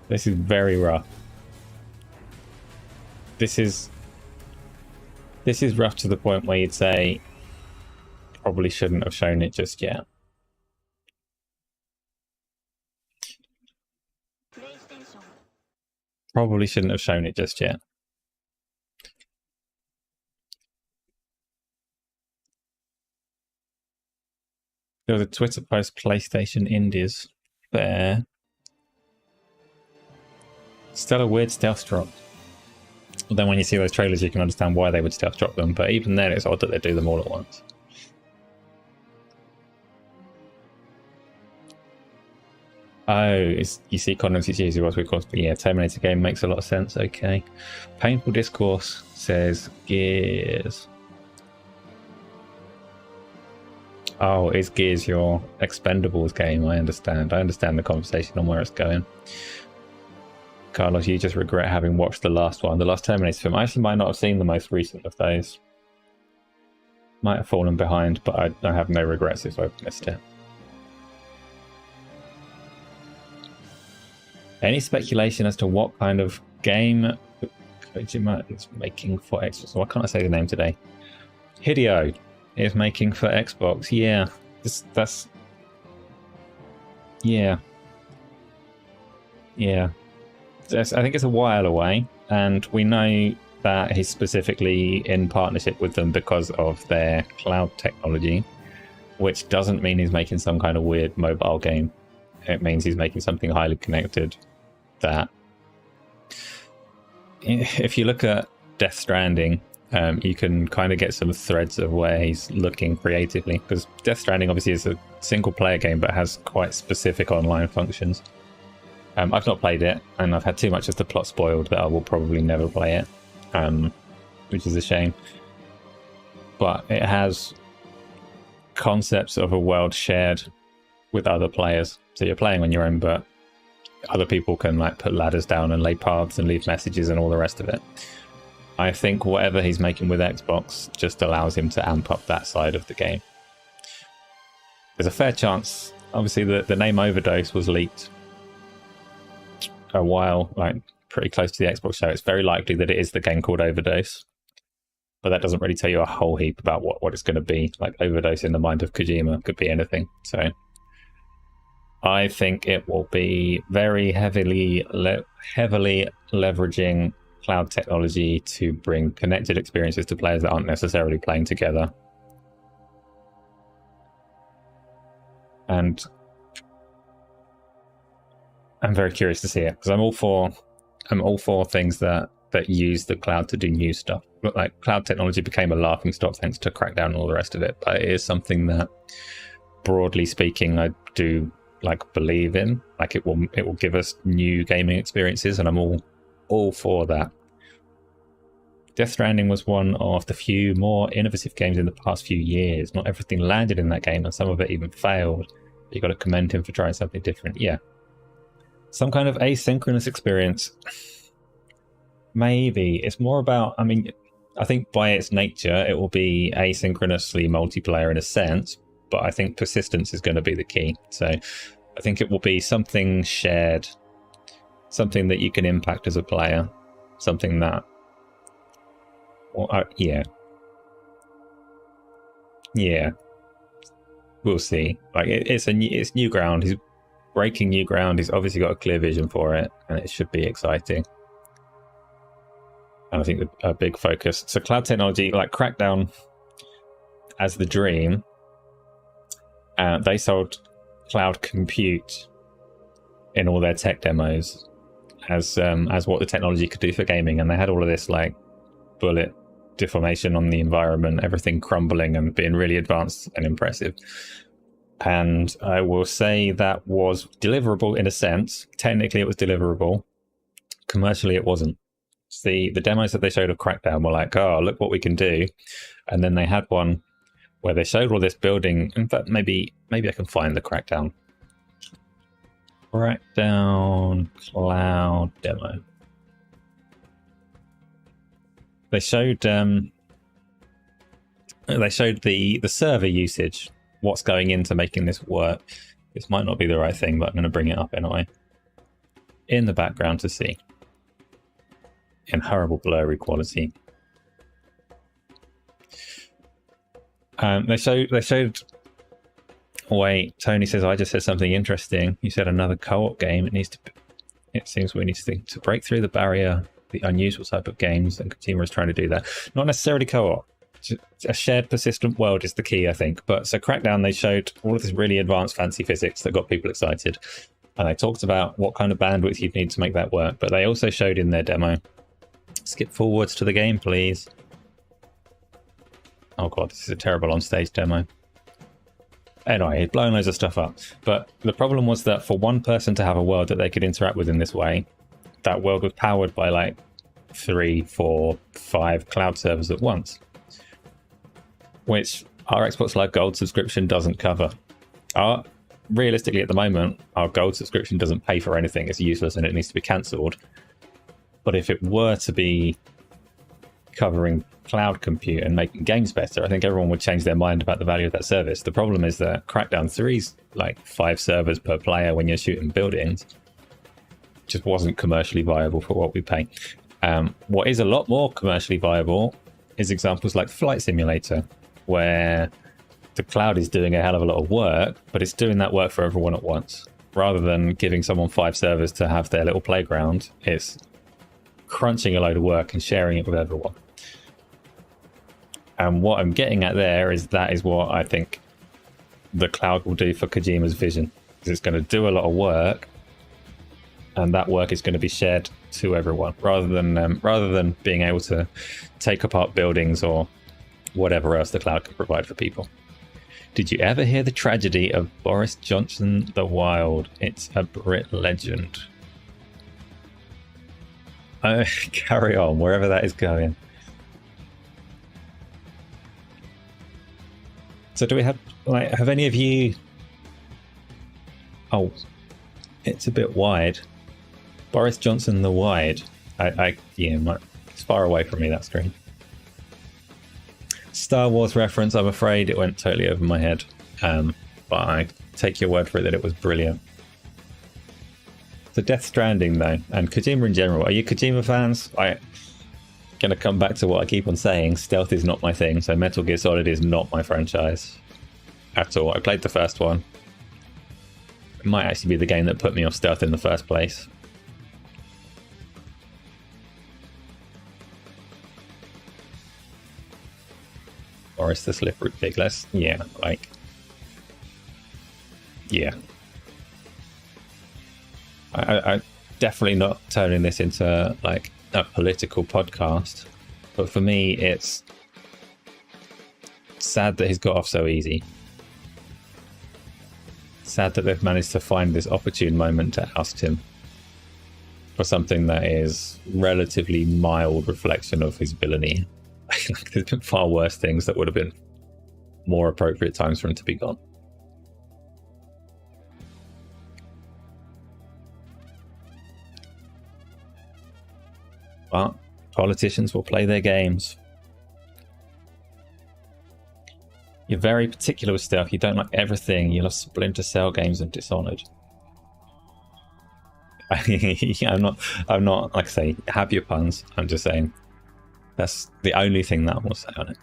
This is very rough. This is rough to the point where you'd say probably shouldn't have shown it just yet. Probably shouldn't have shown it just yet. There was a Twitter post, PlayStation Indies. There. Still a weird stealth drop. But then when you see those trailers, you can understand why they would stealth drop them. But even then, it's odd that they do them all at once. Oh, you see condoms, it's usually what we call. But yeah, Terminator game makes a lot of sense. Okay. Painful Discourse says Gears. Oh, is Gears your Expendables game? I understand. I understand the conversation on where it's going. Carlos, you just regret having watched the last one, the last Terminator film. I actually might not have seen the most recent of those. Might have fallen behind, but I have no regrets if I've missed it. Any speculation as to what kind of game Kojima is making for Xbox? Why can't I say the name today? Hideo is making for Xbox. Yeah, that's yeah. I think it's a while away, and we know that he's specifically in partnership with them because of their cloud technology, which doesn't mean he's making some kind of weird mobile game. It means he's making something highly connected that, if you look at Death Stranding, you can kind of get some threads of where he's looking creatively, because Death Stranding obviously is a single player game but has quite specific online functions. I've not played it, and I've had too much of the plot spoiled that I will probably never play it, which is a shame. But it has concepts of a world shared with other players. So you're playing on your own, but other people can put ladders down and lay paths and leave messages and all the rest of it. I think whatever he's making with Xbox just allows him to amp up that side of the game. There's a fair chance, obviously the name Overdose was leaked a while, pretty close to the Xbox show. It's very likely that it is the game called Overdose, but that doesn't really tell you a whole heap about what it's going to be. Overdose in the mind of Kojima could be anything. So I think it will be very heavily leveraging cloud technology to bring connected experiences to players that aren't necessarily playing together. and I'm very curious to see it, because I'm all for things that use the cloud to do new stuff. But like, cloud technology became a laughing stock thanks to Crackdown and all the rest of it, but it is something that, broadly speaking, I do like believe in. Like, it will give us new gaming experiences, and I'm all for that. Death Stranding was one of the few more innovative games in the past few years. Not everything landed in that game, and some of it even failed. But you got to commend him for trying something different. Yeah, some kind of asynchronous experience. Maybe it's more about, I mean, I think by its nature it will be asynchronously multiplayer in a sense, but I think persistence is going to be the key. So I think it will be something shared, something that you can impact as a player, something that, yeah, we'll see. Like, it's new ground. He's breaking new ground. He's obviously got a clear vision for it, and it should be exciting. And I think a big focus. So cloud technology, like Crackdown as the dream, they sold cloud compute in all their tech demos as what the technology could do for gaming, and they had all of this like bullet deformation on the environment, everything crumbling and being really advanced and impressive. And I will say that was deliverable in a sense. Technically it was deliverable. Commercially it wasn't. The demos that they showed of Crackdown were like, oh, look what we can do. And then they had one where they showed all this building. In fact, maybe I can find the Crackdown cloud demo. They showed the server usage, what's going into making this work. This might not be the right thing, but I'm going to bring it up anyway in the background to see. In horrible blurry quality. They showed. Wait, Tony says, I just said something interesting. You said another co-op game. It seems we need to break through the barrier, the unusual type of games, and Kojima is trying to do that. Not necessarily co-op. A shared persistent world is the key, I think. But so Crackdown, they showed all of this really advanced fancy physics that got people excited. And they talked about what kind of bandwidth you'd need to make that work. But they also showed in their demo, skip forwards to the game, please. Oh god, this is a terrible on-stage demo. Anyway, he's blowing loads of stuff up. But the problem was that for one person to have a world that they could interact with in this way, that world was powered by like 3, 4, 5 cloud servers at once, which our Xbox Live Gold subscription doesn't cover. Realistically, at the moment, our Gold subscription doesn't pay for anything. It's useless and it needs to be cancelled. But if it were to be covering cloud compute and making games better, I think everyone would change their mind about the value of that service. The problem is that Crackdown 3's like 5 servers per player when you're shooting buildings just wasn't commercially viable for what we pay. What is a lot more commercially viable is examples like Flight Simulator, where the cloud is doing a hell of a lot of work, but it's doing that work for everyone at once. Rather than giving someone 5 servers to have their little playground, it's crunching a load of work and sharing it with everyone. And what I'm getting at there is that is what I think the cloud will do for Kojima's vision. It's going to do a lot of work, and that work is going to be shared to everyone, rather than being able to take apart buildings or whatever else the cloud can provide for people. Did you ever hear the tragedy of Boris Johnson the Wild? It's a Brit legend. Carry on, wherever that is going. So do we have any of you... Oh, it's a bit wide. Boris Johnson the Wide. It's far away from me, that screen. Star Wars reference, I'm afraid it went totally over my head. But I take your word for it that it was brilliant. So Death Stranding, though, and Kojima in general. Are you Kojima fans? I'm going to come back to what I keep on saying. Stealth is not my thing, so Metal Gear Solid is not my franchise at all. I played the first one. It might actually be the game that put me off stealth in the first place. Boris the Slippery Pig. Yeah, like... Yeah. I definitely not turning this into like a political podcast, but for me it's sad that he's got off so easy. Sad that they've managed to find this opportune moment to oust him for something that is relatively mild reflection of his villainy. There's been far worse things that would have been more appropriate times for him to be gone. But politicians will play their games. You're very particular with stuff. You don't like everything. You love Splinter Cell games and Dishonored. I'm not, like I say, have your puns. I'm just saying that's the only thing that I will say on it.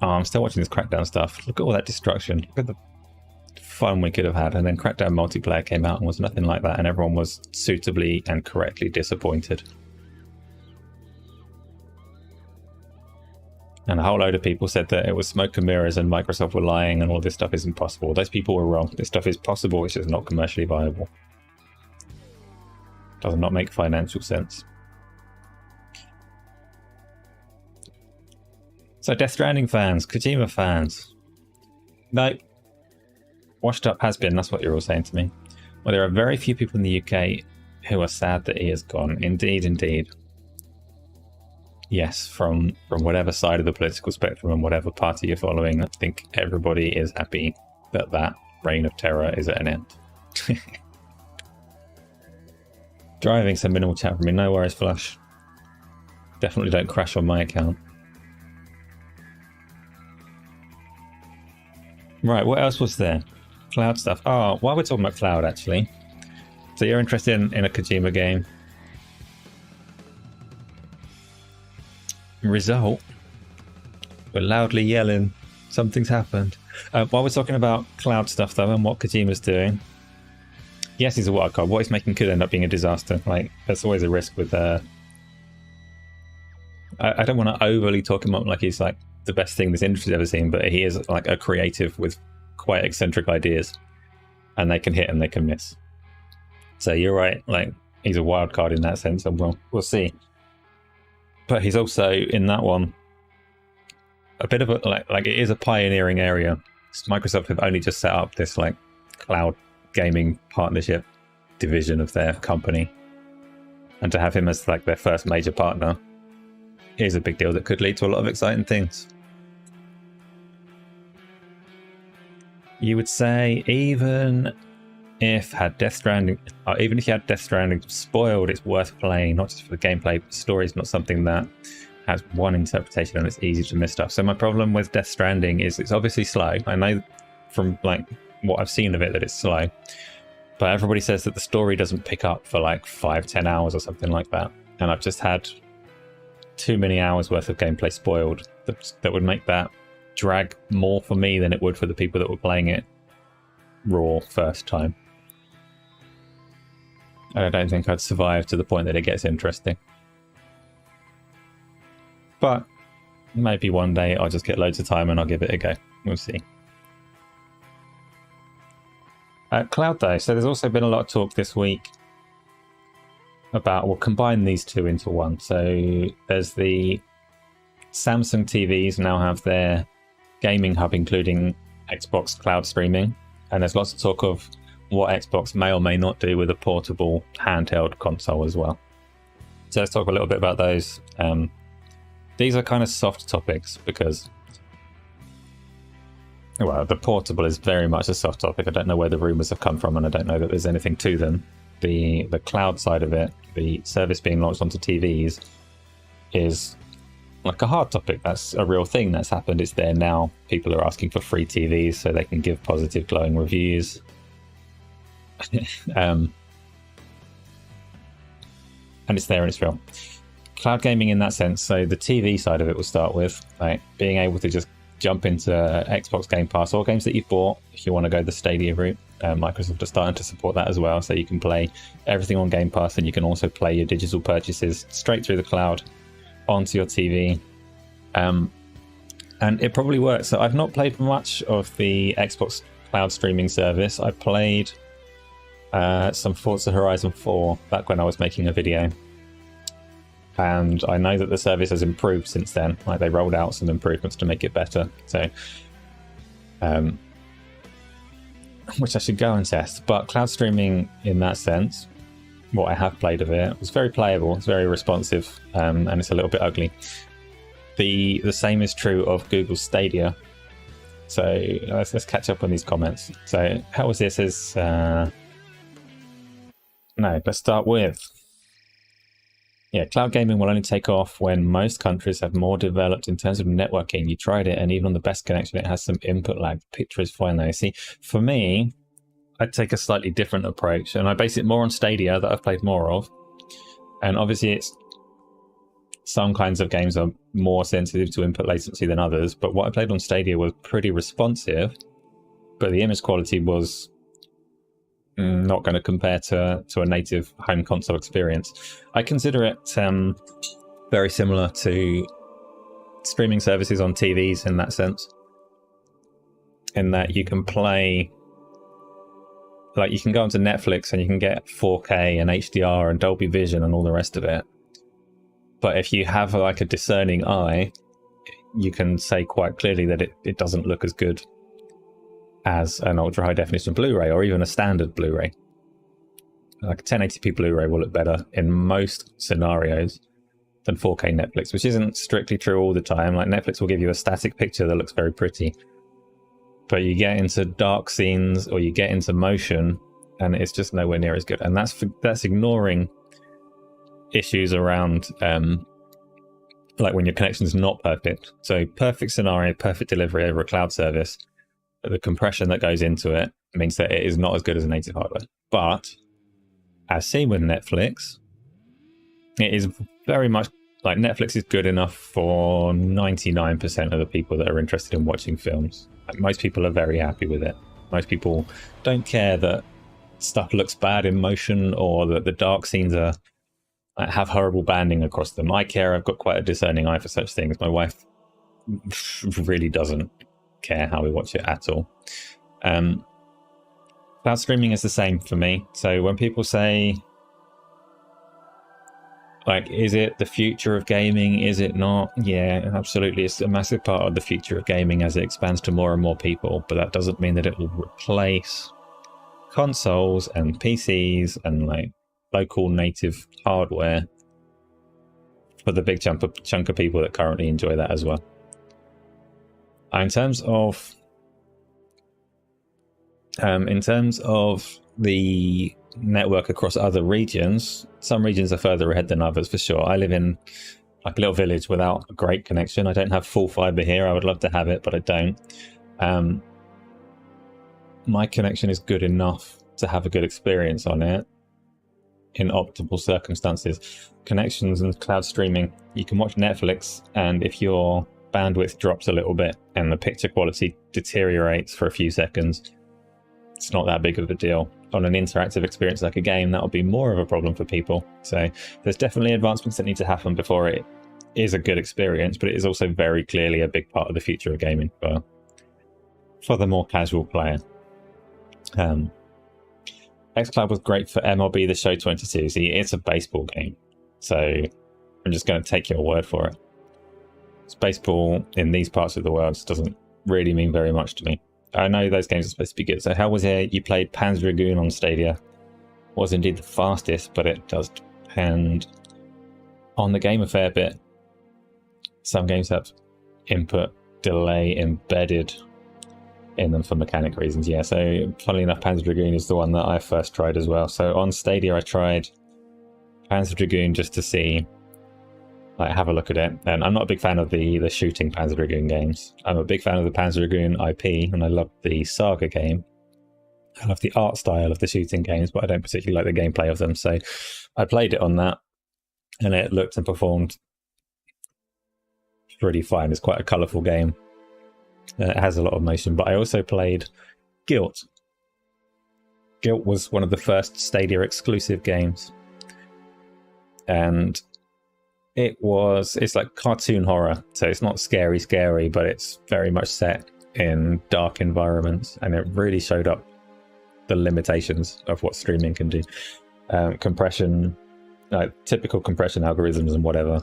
Oh, I'm still watching this Crackdown stuff. Look at all that destruction. Look at the fun we could have had. And then Crackdown multiplayer came out and was nothing like that. And everyone was suitably and correctly disappointed. And a whole load of people said that it was smoke and mirrors and Microsoft were lying and all this stuff isn't possible. Those people were wrong. This stuff is possible, it's just not commercially viable. Does not make financial sense. So Death Stranding fans, Kojima fans. No. Washed up has been, that's what you're all saying to me. Well, there are very few people in the UK who are sad that he has gone. Indeed, indeed. Yes, from whatever side of the political spectrum and whatever party you're following, I think everybody is happy that that reign of terror is at an end. Driving, some minimal chat from me. No worries, Flush. Definitely don't crash on my account. Right, what else was there? Cloud stuff. Oh, while we're talking about Cloud, actually. So you're interested in a Kojima game. Result. We're loudly yelling. Something's happened. While we're talking about Cloud stuff, though, and what Kojima's doing. Yes, he's a wild card. What he's making could end up being a disaster. Like, there's always a risk with... I don't want to overly talk him up like he's like the best thing this industry's ever seen, but he is like a creative with quite eccentric ideas. And they can hit and they can miss. So you're right. Like, he's a wild card in that sense, and we'll see. But he's also, in that one, a bit of a, like it is a pioneering area. Microsoft have only just set up this, like, cloud gaming partnership division of their company. And to have him as, like, their first major partner is a big deal that could lead to a lot of exciting things. You would say, even if you had Death Stranding spoiled, it's worth playing, not just for the gameplay. The story is not something that has one interpretation and it's easy to miss stuff. So my problem with Death Stranding is it's obviously slow. I know from like what I've seen of it that it's slow, but everybody says that the story doesn't pick up for like 5-10 hours or something like that. And I've just had too many hours worth of gameplay spoiled that would make that drag more for me than it would for the people that were playing it raw first time. I don't think I'd survive to the point that it gets interesting. But maybe one day I'll just get loads of time and I'll give it a go. We'll see. Cloud though, so there's also been a lot of talk this week about, we'll combine these two into one. So there's the Samsung TVs now have their gaming hub including Xbox cloud streaming, and there's lots of talk of what Xbox may or may not do with a portable handheld console as well. So let's talk a little bit about those. These are kind of soft topics because, well, the portable is very much a soft topic. I don't know where the rumors have come from and I don't know that there's anything to them. The cloud side of it, the service being launched onto TVs, is like a hard topic. That's a real thing that's happened. It's there now. People are asking for free TVs so they can give positive glowing reviews. And it's there and it's real. Cloud gaming in that sense, so the TV side of it will start with like being able to just jump into Xbox Game Pass or games that you've bought if you want to go the Stadia route. Microsoft are starting to support that as well, so you can play everything on Game Pass and you can also play your digital purchases straight through the cloud onto your TV. And it probably works. So I've not played much of the Xbox cloud streaming service. I played some Forza Horizon 4 back when I was making a video. And I know that the service has improved since then. Like, they rolled out some improvements to make it better. So, which I should go and test. But cloud streaming, in that sense, what I have played of it, was very playable. It's very responsive, and it's a little bit ugly. The same is true of Google Stadia. So let's catch up on these comments. So how was this? No, let's start with. Yeah, cloud gaming will only take off when most countries have more developed in terms of networking. You tried it, and even on the best connection, it has some input lag. The picture is fine though. See, for me, I'd take a slightly different approach, and I base it more on Stadia that I've played more of. And obviously, it's some kinds of games are more sensitive to input latency than others. But what I played on Stadia was pretty responsive, but the image quality was not going to compare to a native home console experience. I consider it very similar to streaming services on TVs in that sense, in that you can play, like, you can go onto Netflix and you can get 4K and HDR and Dolby Vision and all the rest of it. But if you have like a discerning eye, you can say quite clearly that it doesn't look as good as an ultra high definition Blu-ray or even a standard Blu-ray. Like a 1080p Blu-ray will look better in most scenarios than 4K Netflix, which isn't strictly true all the time. Like, Netflix will give you a static picture that looks very pretty, but you get into dark scenes or you get into motion and it's just nowhere near as good. And that's ignoring issues around like when your connection is not perfect. So perfect scenario, perfect delivery over a cloud service, the compression that goes into it means that it is not as good as a native hardware. But as seen with Netflix, it is very much like Netflix is good enough for 99% of the people that are interested in watching films. Like, most people are very happy with it. Most people don't care that stuff looks bad in motion or that the dark scenes are have horrible banding across them. I care. I've got quite a discerning eye for such things. My wife really doesn't care how we watch it at all. Cloud streaming is the same for me. So when people say, like, is it the future of gaming? Is it not? Yeah, absolutely. It's a massive part of the future of gaming as it expands to more and more people. But that doesn't mean that it will replace consoles and PCs and like local native hardware for the big chunk of people that currently enjoy that as well. In terms of the network across other regions, some regions are further ahead than others for sure. I live in like a little village without a great connection. I don't have full fiber here. I would love to have it, but I don't. My connection is good enough to have a good experience on it in optimal circumstances. Connections and cloud streaming, you can watch Netflix, and if your bandwidth drops a little bit and the picture quality deteriorates for a few seconds, it's not that big of a deal. On an interactive experience like a game, that'll be more of a problem for people. So there's definitely advancements that need to happen before it is a good experience, but it is also very clearly a big part of the future of gaming for the more casual player. xCloud was great for MLB The Show 22. See, it's a baseball game, so I'm just going to take your word for it. It's baseball in these parts of the world doesn't really mean very much to me. I know those games are supposed to be good. So how was it? You played Panzer Dragoon on Stadia. Was indeed the fastest, but it does depend on the game a fair bit. Some games have input delay embedded in them for mechanic reasons. Yeah, so funnily enough, Panzer Dragoon is the one that I first tried as well. So on Stadia, I tried Panzer Dragoon just to see, like, have a look at it. And I'm not a big fan of the shooting Panzer Dragoon games. I'm a big fan of the Panzer Dragoon IP, and I love the Saga game. I love the art style of the shooting games, but I don't particularly like the gameplay of them. So I played it on that, and it looked and performed pretty fine. It's quite a colourful game. It has a lot of motion, but I also played Guilt. Guilt was one of the first Stadia exclusive games, and It's like cartoon horror, so it's not scary, but it's very much set in dark environments, and it really showed up the limitations of what streaming can do. Compression, like typical compression algorithms and whatever,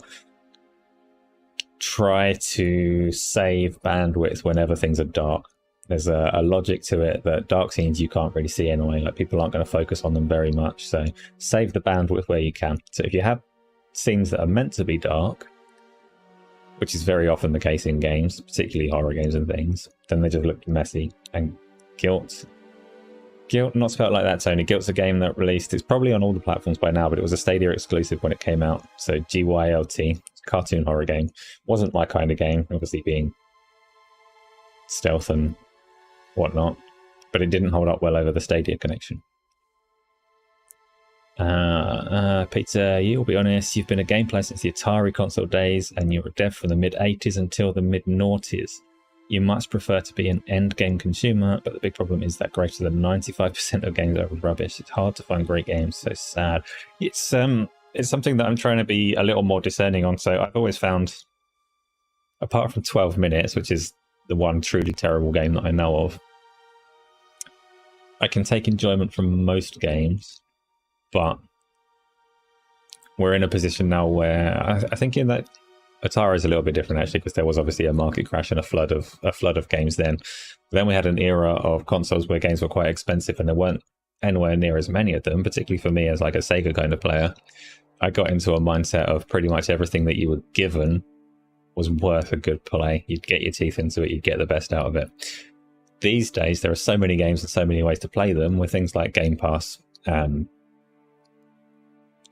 try to save bandwidth whenever things are dark. There's a logic to it that dark scenes you can't really see anyway, like people aren't going to focus on them very much, so save the bandwidth where you can. So if you have scenes that are meant to be dark, which is very often the case in games, particularly horror games and things, then they just look messy. And Guilt not spelled like that, Tony. Guilt's a game that released, it's probably on all the platforms by now, but it was a Stadia exclusive when it came out. So GYLT, cartoon horror game. Wasn't my kind of game, obviously being stealth and whatnot, but it didn't hold up well over the Stadia connection. Peter, you'll be honest, you've been a game player since the Atari console days, and you were a dev from the mid-80s until the mid-noughties. You must prefer to be an end-game consumer, but the big problem is that greater than 95% of games are rubbish. It's hard to find great games, so sad. It's something that I'm trying to be a little more discerning on, so I've always found, apart from 12 Minutes, which is the one truly terrible game that I know of, I can take enjoyment from most games, but we're in a position now where I think in that Atari is a little bit different actually, because there was obviously a market crash and a flood of games then. Then we had an era of consoles where games were quite expensive and there weren't anywhere near as many of them, particularly for me as like a Sega kind of player. I got into a mindset of pretty much everything that you were given was worth a good play. You'd get your teeth into it, you'd get the best out of it. These days, there are so many games and so many ways to play them with things like Game Pass,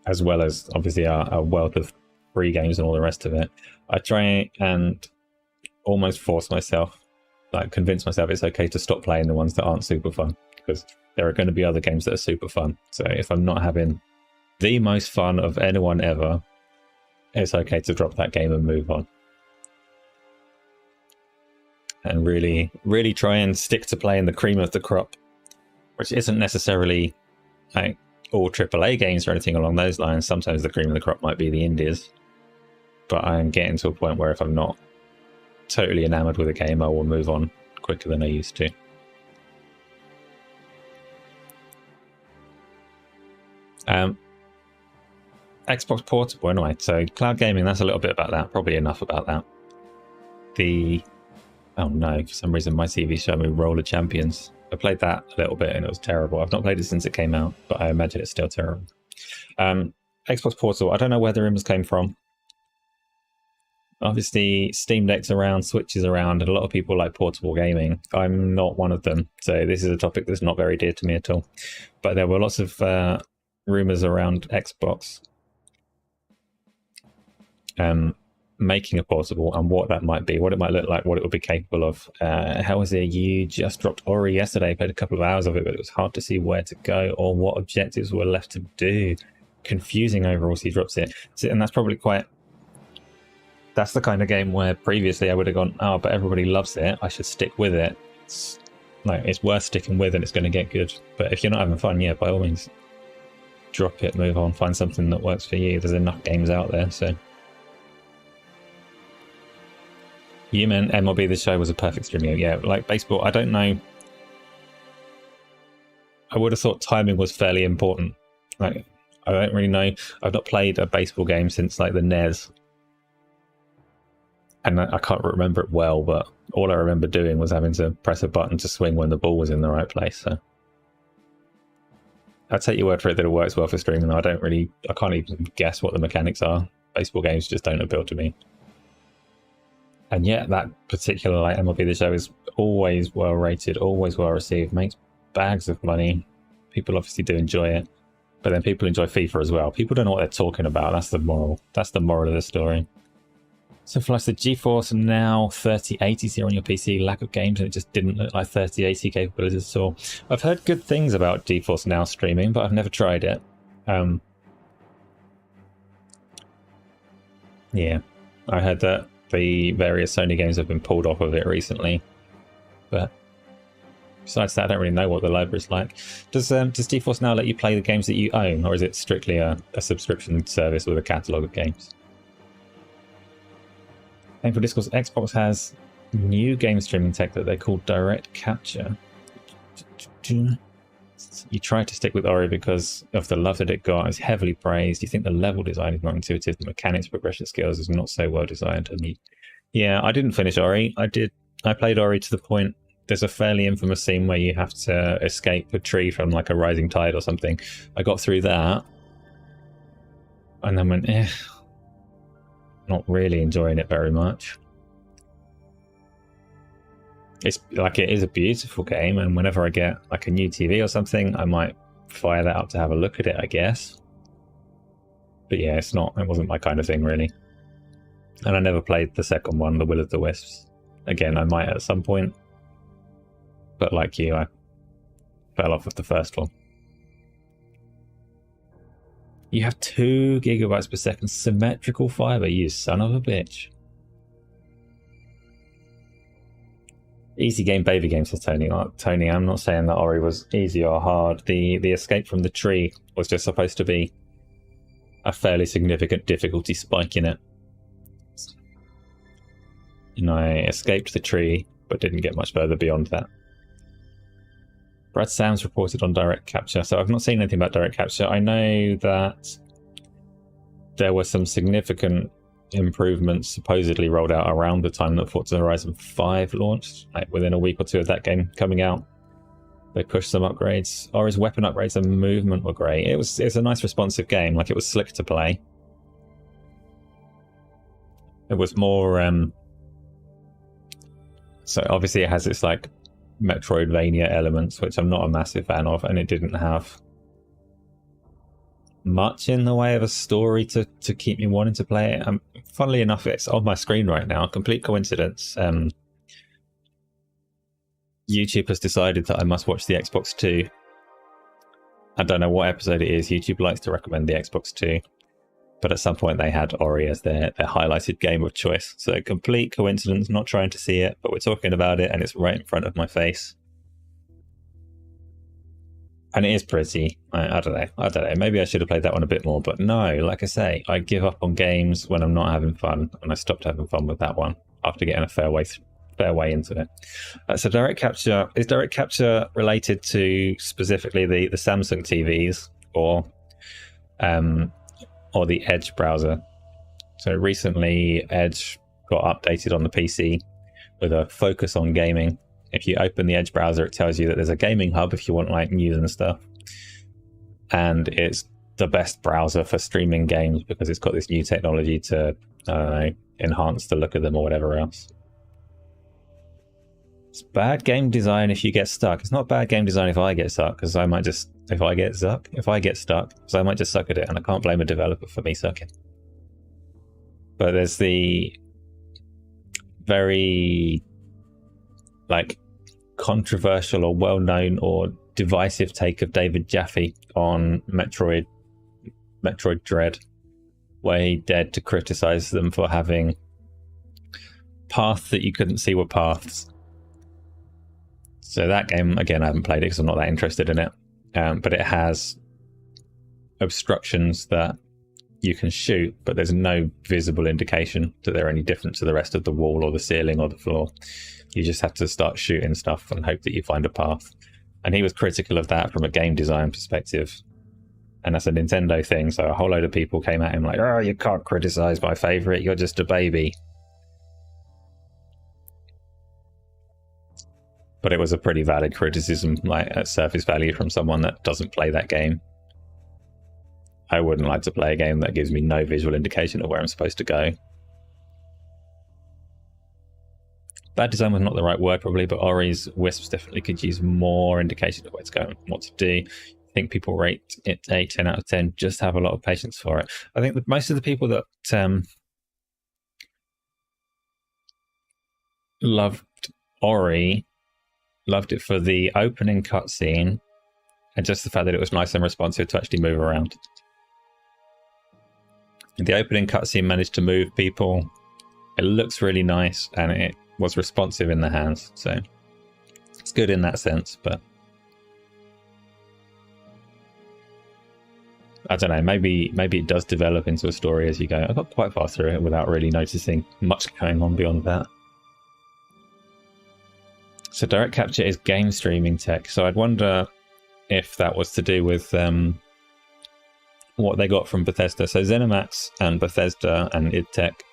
as well as obviously a wealth of free games and all the rest of it. I try and almost force myself, like convince myself it's okay to stop playing the ones that aren't super fun, because there are going to be other games that are super fun. So if I'm not having the most fun of anyone ever, it's okay to drop that game and move on. And really, really try and stick to playing the cream of the crop, which isn't necessarily like all AAA games or anything along those lines. Sometimes the cream of the crop might be the indies, but I'm getting to a point where if I'm not totally enamored with a game, I will move on quicker than I used to. Xbox Portable, anyway. So cloud gaming, that's a little bit about that. Probably enough about that. Oh no, for some reason my TV showed me Roller Champions. I played that a little bit and it was terrible. I've not played it since it came out, but I imagine it's still terrible. Xbox Portable, I don't know where the rumors came from. Obviously, Steam Deck's around, Switch is around, and a lot of people like portable gaming. I'm not one of them, so this is a topic that's not very dear to me at all. But there were lots of rumors around Xbox making a portable and what that might be, what it might look like, what it would be capable of. How is it? You just dropped Ori yesterday, played a couple of hours of it, but it was hard to see where to go or what objectives were left to do. Confusing overall, so he drops it. And that's probably that's the kind of game where previously I would have gone, oh, but everybody loves it, I should stick with it. It's worth sticking with and it's going to get good. But if you're not having fun, yeah, by all means, drop it, move on, find something that works for you. There's enough games out there, so. You meant MLB The Show was a perfect streaming. Yeah, like baseball, I don't know. I would have thought timing was fairly important. Like, I don't really know. I've not played a baseball game since like the NES. And I can't remember it well, but all I remember doing was having to press a button to swing when the ball was in the right place. So I'll take your word for it that it works well for streaming. I can't even guess what the mechanics are. Baseball games just don't appeal to me. And yet that particular like MLB The Show is always well rated, always well received, makes bags of money. People obviously do enjoy it, but then people enjoy FIFA as well. People don't know what they're talking about. That's the moral. That's the moral of the story. So Flash, the GeForce Now 3080 here on your PC, lack of games, and it just didn't look like 3080 capabilities at all. I've heard good things about GeForce Now streaming, but I've never tried it. Yeah, I heard that the various Sony games have been pulled off of it recently, but besides that, I don't really know what the library's like. Does GeForce Now let you play the games that you own, or is it strictly a subscription service with a catalogue of games? Painful Discourse. Xbox has new game streaming tech that they call direct capture. You try to stick with Ori because of the love that it got. It's heavily praised. You think the level design is not intuitive. The mechanics, progression skills is not so well designed. And yeah, I didn't finish Ori. I played Ori to the point. There's a fairly infamous scene where you have to escape a tree from like a rising tide or something. I got through that and then went, not really enjoying it very much. It's like, it is a beautiful game, and whenever I get like a new TV or something, I might fire that up to have a look at it, I guess. But yeah, it wasn't my kind of thing really. And I never played the second one, The Will of the Wisps. Again, I might at some point. But like you, I fell off of the first one. You have 2 gigabytes per second symmetrical fiber, you son of a bitch. Easy game, baby game, says Tony. Tony, I'm not saying that Ori was easy or hard. The escape from the tree was just supposed to be a fairly significant difficulty spike in it. And I escaped the tree, but didn't get much further beyond that. Brad Sam's reported on direct capture, so I've not seen anything about direct capture. I know that there were some significant improvements supposedly rolled out around the time that Forza Horizon 5 launched, like within a week or two of that game coming out. They pushed some upgrades. Ori's weapon upgrades and movement were great. It's a nice responsive game, like it was slick to play. It was more so obviously it has its like Metroidvania elements, which I'm not a massive fan of, and it didn't have much in the way of a story to keep me wanting to play it. Funnily enough, it's on my screen right now. Complete coincidence. YouTube has decided that I must watch the Xbox 2. I don't know what episode it is. YouTube likes to recommend the Xbox 2. But at some point they had Ori as their highlighted game of choice. So complete coincidence, not trying to see it, but we're talking about it and it's right in front of my face. And it is pretty. I don't know. Maybe I should have played that one a bit more, but no, like I say, I give up on games when I'm not having fun, and I stopped having fun with that one after getting a fair way into it. So direct capture, is direct capture related to specifically the Samsung TVs or the Edge browser? So recently Edge got updated on the PC with a focus on gaming. If you open the Edge browser, it tells you that there's a gaming hub if you want like news and stuff. And it's the best browser for streaming games because it's got this new technology to enhance the look of them or whatever else. It's bad game design if you get stuck. It's not bad game design if I get stuck, because I might just, if I get stuck, because I might just suck at it, and I can't blame a developer for me sucking. But there's the very like controversial or well-known or divisive take of David Jaffe on Metroid Dread, where he dared to criticize them for having paths that you couldn't see were paths. So that game, again, I haven't played it because I'm not that interested in it, but it has obstructions that you can shoot, but there's no visible indication that they're any different to the rest of the wall or the ceiling or the floor. You just have to start shooting stuff and hope that you find a path. And he was critical of that from a game design perspective. And that's a Nintendo thing, so a whole load of people came at him like, oh, you can't criticize my favorite, you're just a baby. But it was a pretty valid criticism, like at surface value, from someone that doesn't play that game. I wouldn't like to play a game that gives me no visual indication of where I'm supposed to go. Bad design was not the right word probably, but Ori's Wisps definitely could use more indication of where it's going, what to do. I think people rate it 10 out of 10, just have a lot of patience for it. I think that most of the people that loved Ori loved it for the opening cutscene and just the fact that it was nice and responsive to actually move around. The opening cutscene managed to move people. It looks really nice and it was responsive in the hands, so it's good in that sense. But I don't know, maybe it does develop into a story as you go. I got quite far through it without really noticing much going on beyond that. So direct capture is game streaming tech. So I'd wonder if that was to do with what they got from Bethesda. So ZeniMax and Bethesda and id Tech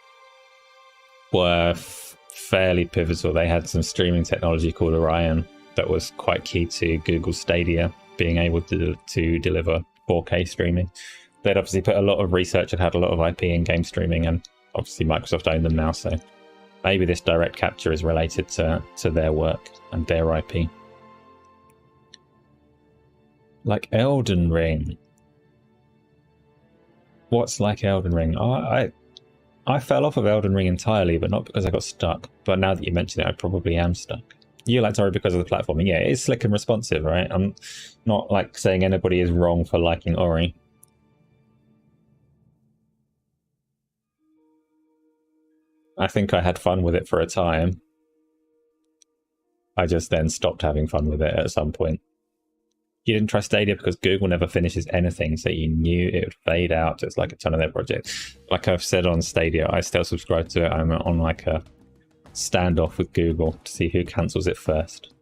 were fairly pivotal. They had some streaming technology called Orion that was quite key to Google Stadia being able to deliver 4K streaming. They'd obviously put a lot of research and had a lot of IP in game streaming, and obviously Microsoft owned them now, so maybe this direct capture is related to their work and their IP. Like Elden Ring. What's like Elden Ring? I fell off of Elden Ring entirely, but not because I got stuck. But now that you mention it, I probably am stuck. You like Ori because of the platforming. Yeah, it is slick and responsive, right? I'm not like saying anybody is wrong for liking Ori. I think I had fun with it for a time. I just then stopped having fun with it at some point. You didn't try Stadia because Google never finishes anything, so you knew it would fade out just like a ton of their projects. Like I've said on Stadia, I still subscribe to it. I'm on like a standoff with Google to see who cancels it first.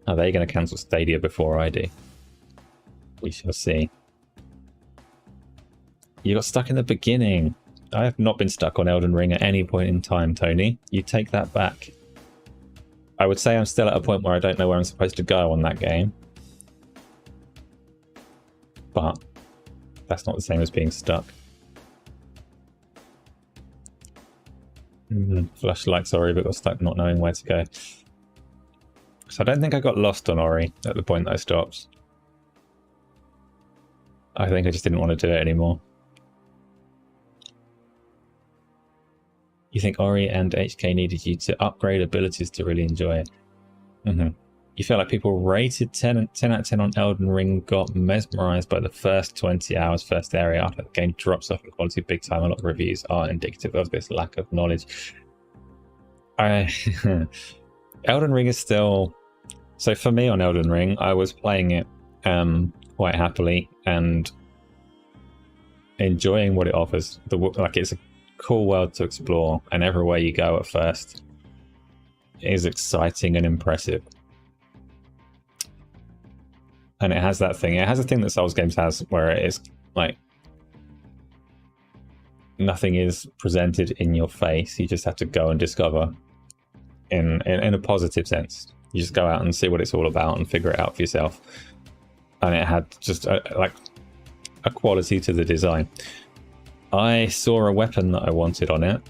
Are they going to cancel Stadia before I do? We shall see. You got stuck in the beginning. I have not been stuck on Elden Ring at any point in time, Tony. You take that back. I would say I'm still at a point where I don't know where I'm supposed to go on that game. But that's not the same as being stuck. Flashlight, sorry, but got stuck not knowing where to go. So I don't think I got lost on Ori at the point that I stopped. I think I just didn't want to do it anymore. You think Ori and HK needed you to upgrade abilities to really enjoy it? You feel like people rated 10 out of 10 on Elden Ring, got mesmerized by the first 20 hours, first area, after the game drops off in quality big time. A lot of reviews are indicative of this lack of knowledge. Elden Ring is still... So for me on Elden Ring, I was playing it quite happily and enjoying what it offers. Like, it's a cool world to explore, and everywhere you go at first is exciting and impressive. And it has that thing. It has a thing that Souls games has, where it is like nothing is presented in your face. You just have to go and discover in a positive sense. You just go out and see what it's all about and figure it out for yourself. And it had just like a quality to the design. I saw a weapon that I wanted on it,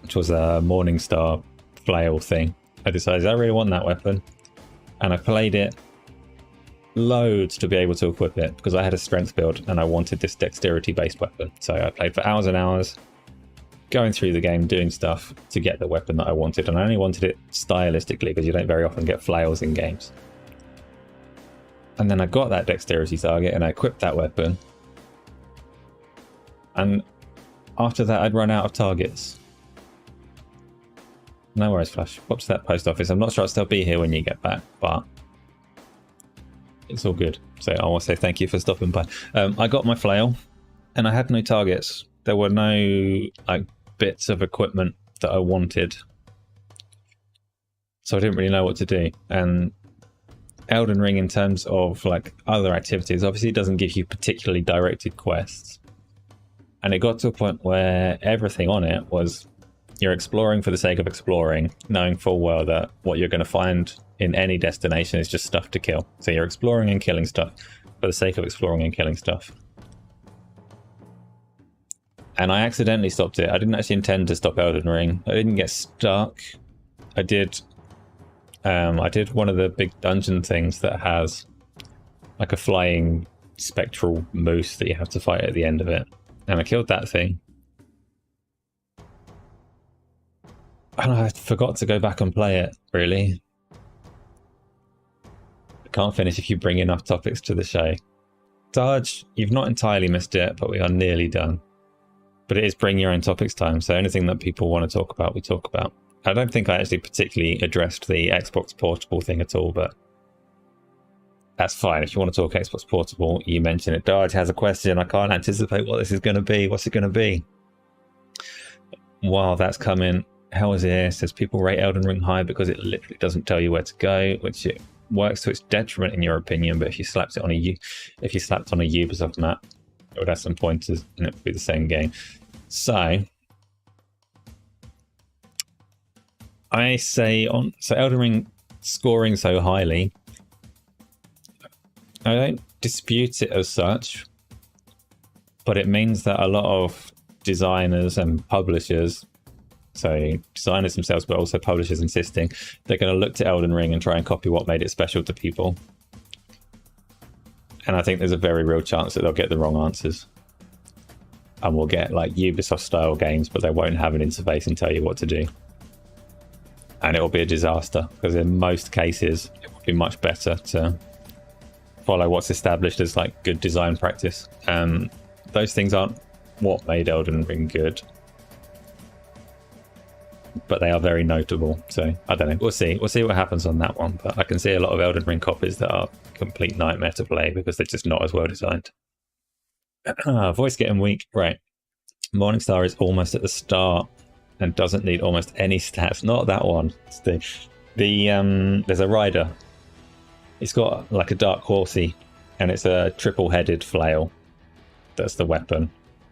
which was a Morningstar flail thing. I decided I really want that weapon, and I played it loads to be able to equip it because I had a strength build and I wanted this dexterity based weapon. So I played for hours and hours going through the game doing stuff to get the weapon that I wanted, and I only wanted it stylistically because you don't very often get flails in games. And then I got that dexterity target and I equipped that weapon, and after that I'd run out of targets. No worries, Flash. Pop to that post office. I'm not sure I'll still be here when you get back, but it's all good. So I want to say thank you for stopping by. I got my flail and I had no targets. There were no like bits of equipment that I wanted, so I didn't really know what to do. And Elden Ring, in terms of like other activities, obviously it doesn't give you particularly directed quests, and it got to a point where everything on it was you're exploring for the sake of exploring, knowing full well that what you're going to find in any destination is just stuff to kill. So you're exploring and killing stuff for the sake of exploring and killing stuff. And I accidentally stopped it. I didn't actually intend to stop Elden Ring. I didn't get stuck. I did one of the big dungeon things that has like a flying spectral moose that you have to fight at the end of it. And I killed that thing. And I forgot to go back and play it, really. I can't finish if you bring enough topics to the show. Sarge, you've not entirely missed it, but we are nearly done. But it is bring your own topics time, so anything that people want to talk about, we talk about. I don't think I actually particularly addressed the Xbox Portable thing at all, but that's fine. If you want to talk Xbox Portable, you mention it. Dodge has a question. I can't anticipate what this is going to be. What's it going to be? While that's coming, Hell is here says people rate Elden Ring high because it literally doesn't tell you where to go, which it works to its detriment in your opinion. But if you slapped on a Ubisoft map, it would have some pointers and it would be the same game. So I say Elden Ring scoring so highly, I don't dispute it as such, but it means that a lot of designers and publishers, so designers themselves but also publishers insisting, they're going to look to Elden Ring and try and copy what made it special to people. And I think there's a very real chance that they'll get the wrong answers. And we'll get like Ubisoft style games, but they won't have an interface and tell you what to do. And it will be a disaster, because in most cases it would be much better to follow what's established as like good design practice. Those things aren't what made Elden Ring good, but they are very notable. So I don't know, we'll see what happens on that one. But I can see a lot of Elden Ring copies that are complete nightmare to play because they're just not as well designed. Voice getting weak, right? Morningstar is almost at the start and doesn't need almost any stats. Not that one. It's there's a rider. It's got like a dark horsey, and it's a triple-headed flail. That's the weapon,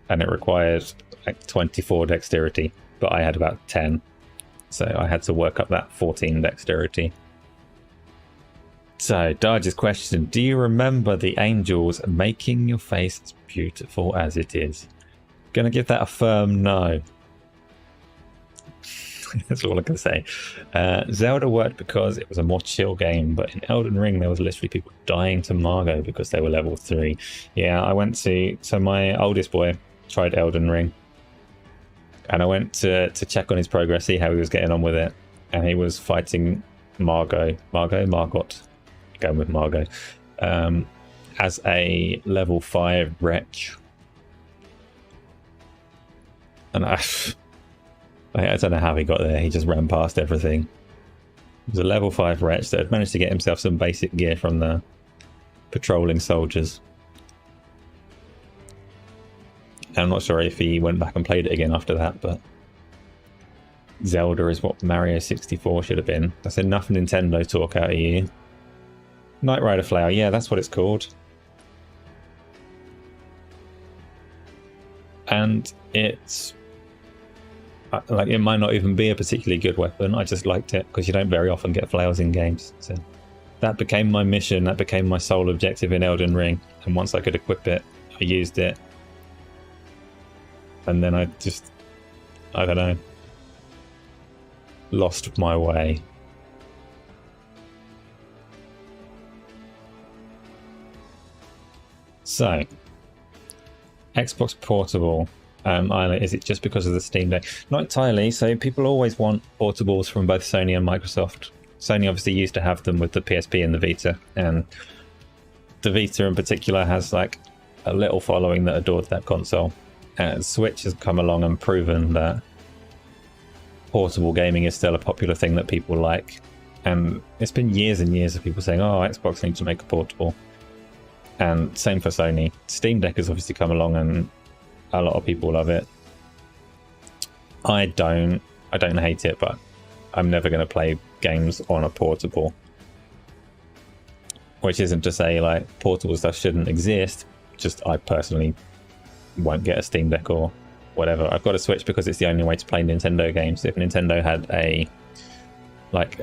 and it requires like 24 dexterity, but I had about 10, so I had to work up that 14 dexterity. So Darge's question: do you remember the angels making your face as beautiful as it is? Gonna give that a firm no. That's all I can say. Zelda worked because it was a more chill game, but in Elden Ring there was literally people dying to Margot because they were level 3. Yeah, so my oldest boy tried Elden Ring, and I went to check on his progress, see how he was getting on with it, and he was fighting Margot, going with Margot, as a level 5 wretch. And I don't know how he got there. He just ran past everything. He was a level 5 wretch that had managed to get himself some basic gear from the patrolling soldiers. And I'm not sure if he went back and played it again after that, but Zelda is what Mario 64 should have been. That's enough Nintendo talk out of you. Knight Rider Flower, yeah, that's what it's called. And it's like, it might not even be a particularly good weapon. I just liked it because you don't very often get flails in games. So that became my mission. That became my sole objective in Elden Ring. And once I could equip it, I used it. And then I don't know, lost my way. So, Xbox Portable. Is it just because of the Steam Deck? Not entirely. So people always want portables from both Sony and Microsoft. Sony obviously used to have them with the PSP and the Vita, and the Vita in particular has like a little following that adored that console. Switch has come along and proven that portable gaming is still a popular thing that people like, and it's been years and years of people saying, oh, Xbox needs to make a portable, and same for Sony. Steam Deck has obviously come along and a lot of people love it. I don't hate it, but I'm never going to play games on a portable. Which isn't to say like portable stuff shouldn't exist, just I personally won't get a Steam Deck or whatever. I've got a Switch because it's the only way to play Nintendo games. If Nintendo had a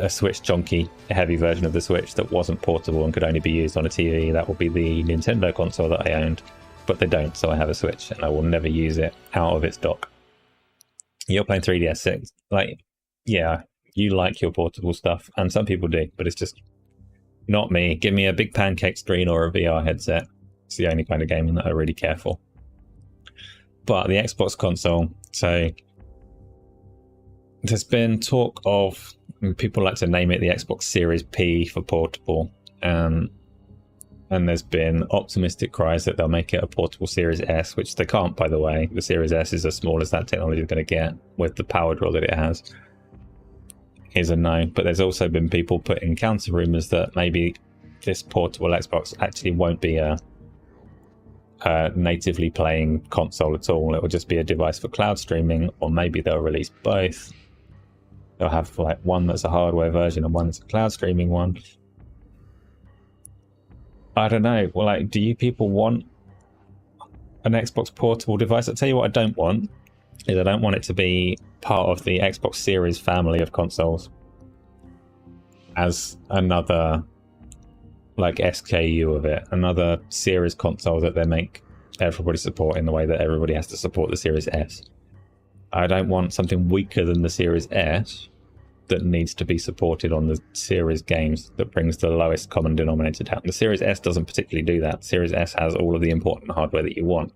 Switch chonky heavy version of the Switch that wasn't portable and could only be used on a TV, that would be the Nintendo console that I owned. But they don't, so I have a Switch and I will never use it out of its dock. You're playing 3DS6. Like, yeah, you like your portable stuff, and some people do, but it's just not me. Give me a big pancake screen or a VR headset. It's the only kind of gaming that I really care for. But the Xbox console, so there's been talk of, people like to name it the Xbox Series P for portable, and there's been optimistic cries that they'll make it a portable Series S, which they can't, by the way. The Series S is as small as that technology is going to get with the power draw that it has. Is a no. But there's also been people putting counter rumours that maybe this portable Xbox actually won't be a natively playing console at all. It will just be a device for cloud streaming, or maybe they'll release both. They'll have like one that's a hardware version and one that's a cloud streaming one. I don't know. Well, like, do you people want an Xbox portable device? I'll tell you what I don't want is I don't want it to be part of the Xbox Series family of consoles as another like SKU of it, another Series console that they make everybody support in the way that everybody has to support the Series S. I don't want something weaker than the Series S that needs to be supported on the Series games that brings the lowest common denominator down. The Series S doesn't particularly do that. The Series S has all of the important hardware that you want.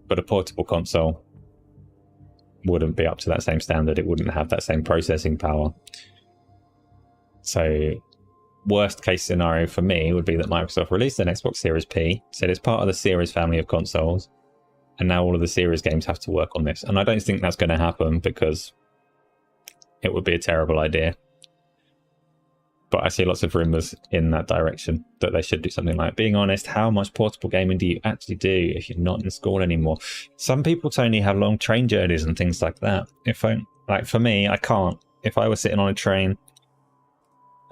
But a portable console wouldn't be up to that same standard. It wouldn't have that same processing power. So worst case scenario for me would be that Microsoft released an Xbox Series P, said it's part of the Series family of consoles, and now all of the Series games have to work on this. And I don't think that's going to happen because it would be a terrible idea. But I see lots of rumors in that direction that they should do something like. Being honest, how much portable gaming do you actually do if you're not in school anymore? Some people, Tony, have long train journeys and things like that. Like for me, I can't. If I was sitting on a train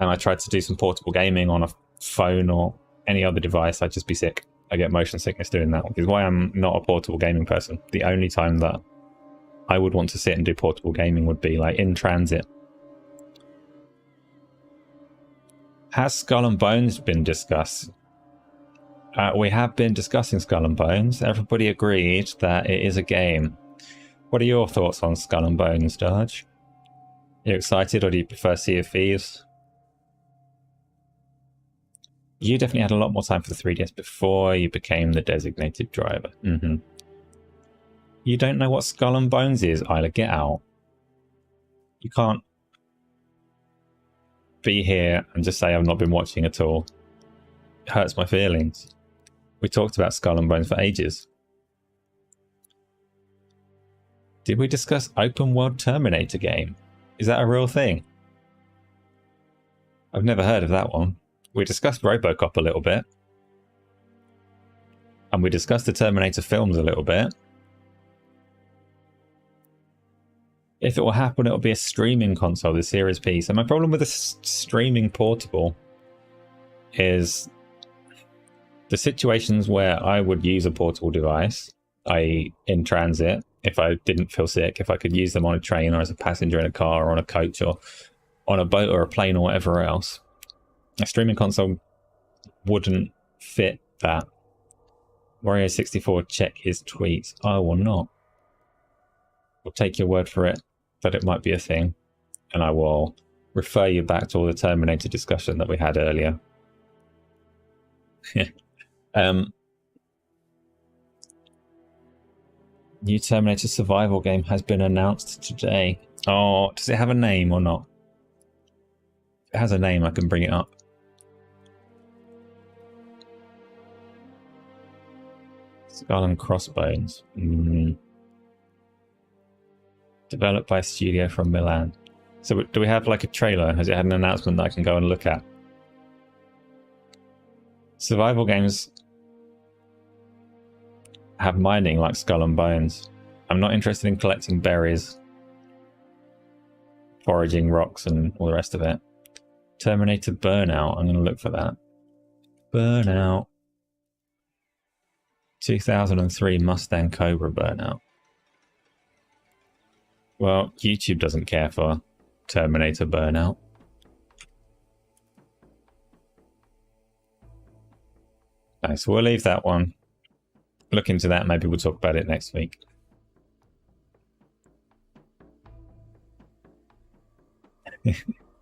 and I tried to do some portable gaming on a phone or any other device, I'd just be sick. I get motion sickness doing that, which is why I'm not a portable gaming person. The only time that I would want to sit and do portable gaming would be like in transit. Has Skull and Bones been discussed? We have been discussing Skull and Bones. Everybody agreed that it is a game. What are your thoughts on Skull and Bones, Darge? Are you excited, or do you prefer Sea of Thieves? You definitely had a lot more time for the 3DS before you became the designated driver. You don't know what Skull and Bones is, Isla. Get out. You can't be here and just say I've not been watching at all. It hurts my feelings. We talked about Skull and Bones for ages. Did we discuss open world Terminator game? Is that a real thing? I've never heard of that one. We discussed RoboCop a little bit. And we discussed the Terminator films a little bit. If it will happen, it'll be a streaming console, the Series P. So my problem with the streaming portable is the situations where I would use a portable device, i.e. in transit, if I didn't feel sick, if I could use them on a train or as a passenger in a car or on a coach or on a boat or a plane or whatever else. A streaming console wouldn't fit that. Wario64, check his tweets. I will not. I'll take your word for it that it might be a thing, and I will refer you back to all the Terminator discussion that we had earlier. New Terminator survival game has been announced today. Oh, does it have a name or not? If it has a name, I can bring it up. Skull and Crossbones. Developed by a studio from Milan. So do we have like a trailer? Has it had an announcement that I can go and look at? Survival games have mining like Skull and Bones. I'm not interested in collecting berries, foraging rocks and all the rest of it. Terminator Burnout. I'm going to look for that. Burnout. 2003 Mustang Cobra Burnout. Well, YouTube doesn't care for Terminator Burnout. Okay, so we'll leave that one. Look into that, maybe we'll talk about it next week.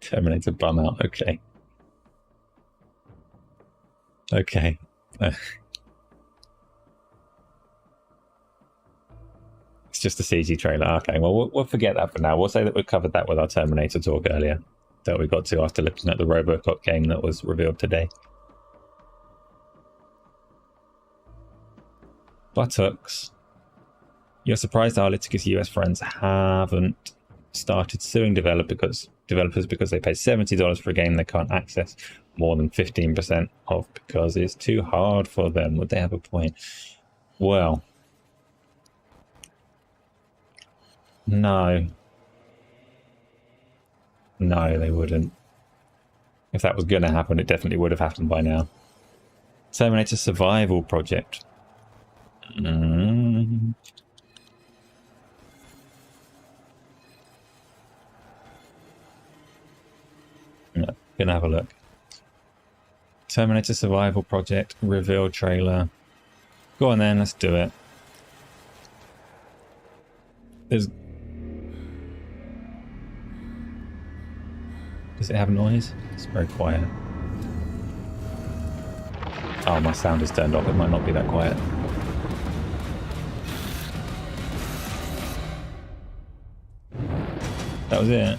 Terminator bum out, okay. Okay. It's just a CG trailer. Okay, well, we'll forget that for now. We'll say that we covered that with our Terminator talk earlier that we got to after looking at the RoboCop game that was revealed today. Buttocks. You're surprised our Liticus US friends haven't started suing developers because they pay $70 for a game they can't access more than 15% of because it's too hard for them. Would they have a point? Well, no. No, they wouldn't. If that was going to happen, it definitely would have happened by now. Terminator Survival Project. Mm. No, gonna have a look. Terminator Survival Project reveal trailer. Go on then, let's do it. Does it have noise? It's very quiet. Oh, my sound is turned off. It might not be that quiet. That was it.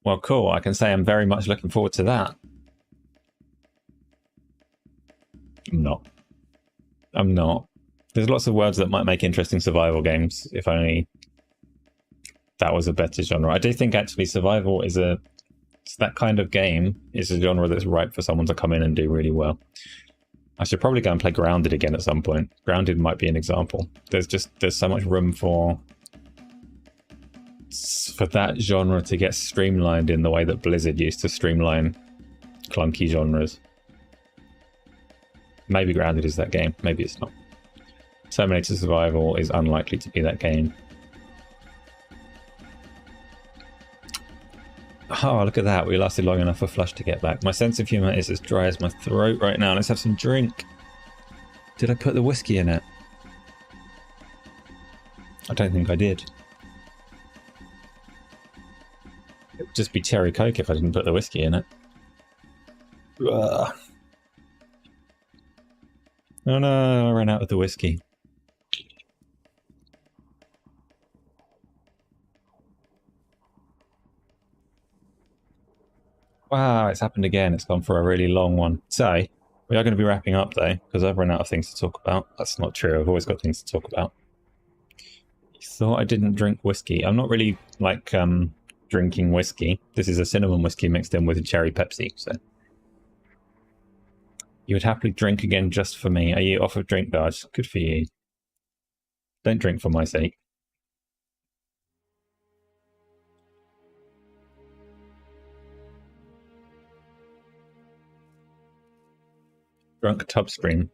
Well, cool. I can say I'm very much looking forward to that. I'm not. There's lots of words that might make interesting survival games, if only that was a better genre. I do think actually survival is that kind of game is a genre that's ripe for someone to come in and do really well. I should probably go and play Grounded again at some point. Grounded might be an example. There's so much room for that genre to get streamlined in the way that Blizzard used to streamline clunky genres. Maybe Grounded is that game, maybe it's not. Terminator Survival is unlikely to be that game. Oh, look at that. We lasted long enough for Flush to get back. My sense of humour is as dry as my throat right now. Let's have some drink. Did I put the whiskey in it? I don't think I did. It would just be cherry coke if I didn't put the whiskey in it. Ugh. Oh no, I ran out of the whiskey. Wow, it's happened again. It's gone for a really long one. So, we are going to be wrapping up though, because I've run out of things to talk about. That's not true. I've always got things to talk about. You thought I didn't drink whiskey. I'm not really like drinking whiskey. This is a cinnamon whiskey mixed in with a cherry Pepsi. So, you would happily drink again just for me. Are you off of drink, Dodge? Good for you. Don't drink for my sake. Drunk tub stream.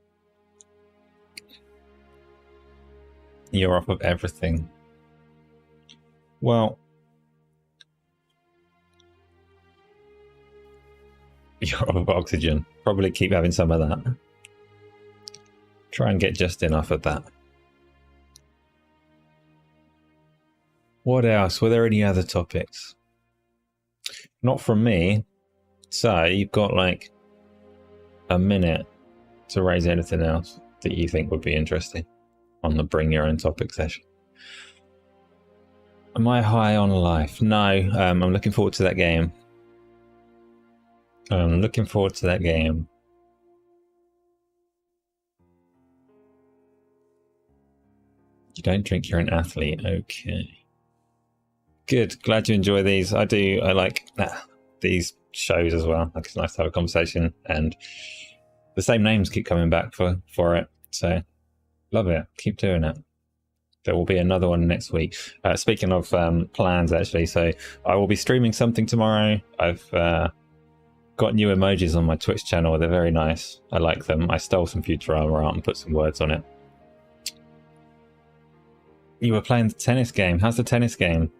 You're off of everything. Well, you're off of oxygen. Probably keep having some of that. Try and get just enough of that. What else? Were there any other topics? Not from me. So you've got like a minute to raise anything else that you think would be interesting on the Bring Your Own Topic session. Am I high on life? No, I'm looking forward to that game. I'm looking forward to that game. You don't drink, you're an athlete. Okay. Good. Glad you enjoy these. I like these shows as well. Like, it's nice to have a conversation, and the same names keep coming back for it. So love it. Keep doing it. There will be another one next week. Speaking of plans, actually, so I will be streaming something tomorrow. I've got new emojis on my Twitch channel. They're very nice. I like them. I stole some Futurama art and put some words on it. You were playing the tennis game. How's the tennis game?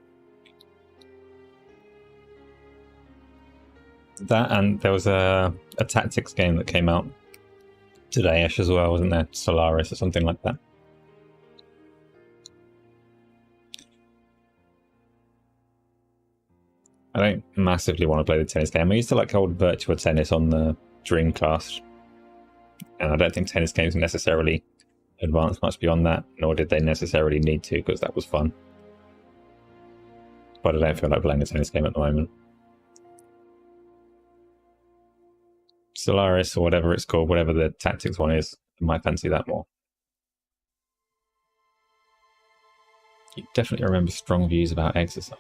That, and there was a tactics game that came out today-ish as well, wasn't there? Solaris or something like that. I don't massively want to play the tennis game. I used to like old Virtua Tennis on the Dreamcast, and I don't think tennis games necessarily advanced much beyond that, nor did they necessarily need to, because that was fun. But I don't feel like playing a tennis game at the moment. Solaris, or whatever it's called, whatever the tactics one is, I might fancy that more. You definitely remember strong views about exercise.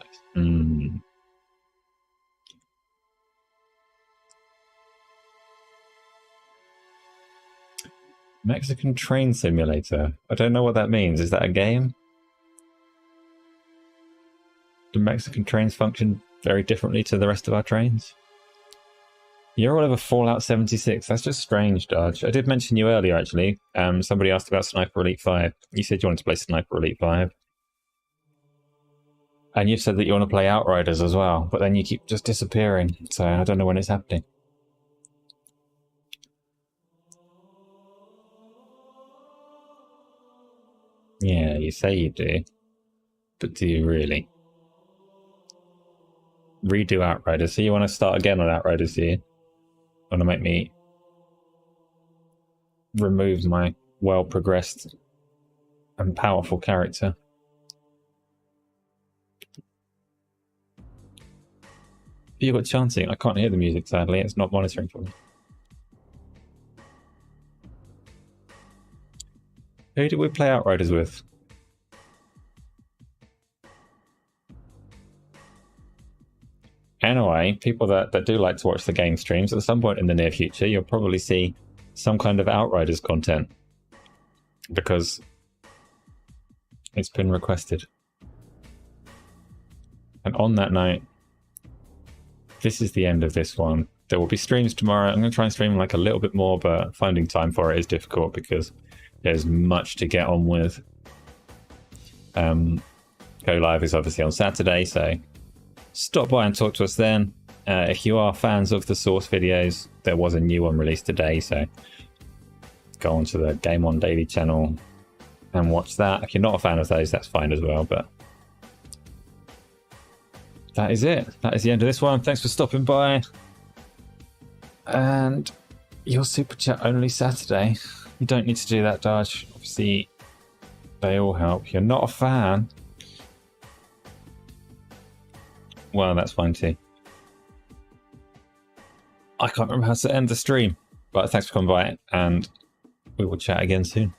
Mexican Train Simulator. I don't know what that means. Is that a game? Do Mexican trains function very differently to the rest of our trains? You're all over Fallout 76. That's just strange, Dodge. I did mention you earlier, actually. Somebody asked about Sniper Elite 5. You said you wanted to play Sniper Elite 5. And you've said that you want to play Outriders as well, but then you keep just disappearing. So I don't know when it's happening. Yeah, you say you do. But do you really? Redo Outriders. So you want to start again on Outriders, do you? Want to make me remove my well-progressed and powerful character? You got chanting. I can't hear the music, sadly. It's not monitoring for me. Who did we play Outriders with? Anyway, people that do like to watch the game streams, at some point in the near future, you'll probably see some kind of Outriders content. Because it's been requested. And on that note, this is the end of this one. There will be streams tomorrow. I'm going to try and stream like a little bit more, but finding time for it is difficult because there's much to get on with. Go Live is obviously on Saturday, so stop by and talk to us then. If you are fans of the Source videos, there was a new one released today, so go onto the Game On Daily channel and watch that. If you're not a fan of those, that's fine as well, but that is it. That is the end of this one. Thanks for stopping by. And your Super Chat only Saturday. You don't need to do that, Dodge. Obviously, they all help. You're not a fan. Well, that's fine too. I can't remember how to end the stream, but thanks for coming by, and we will chat again soon.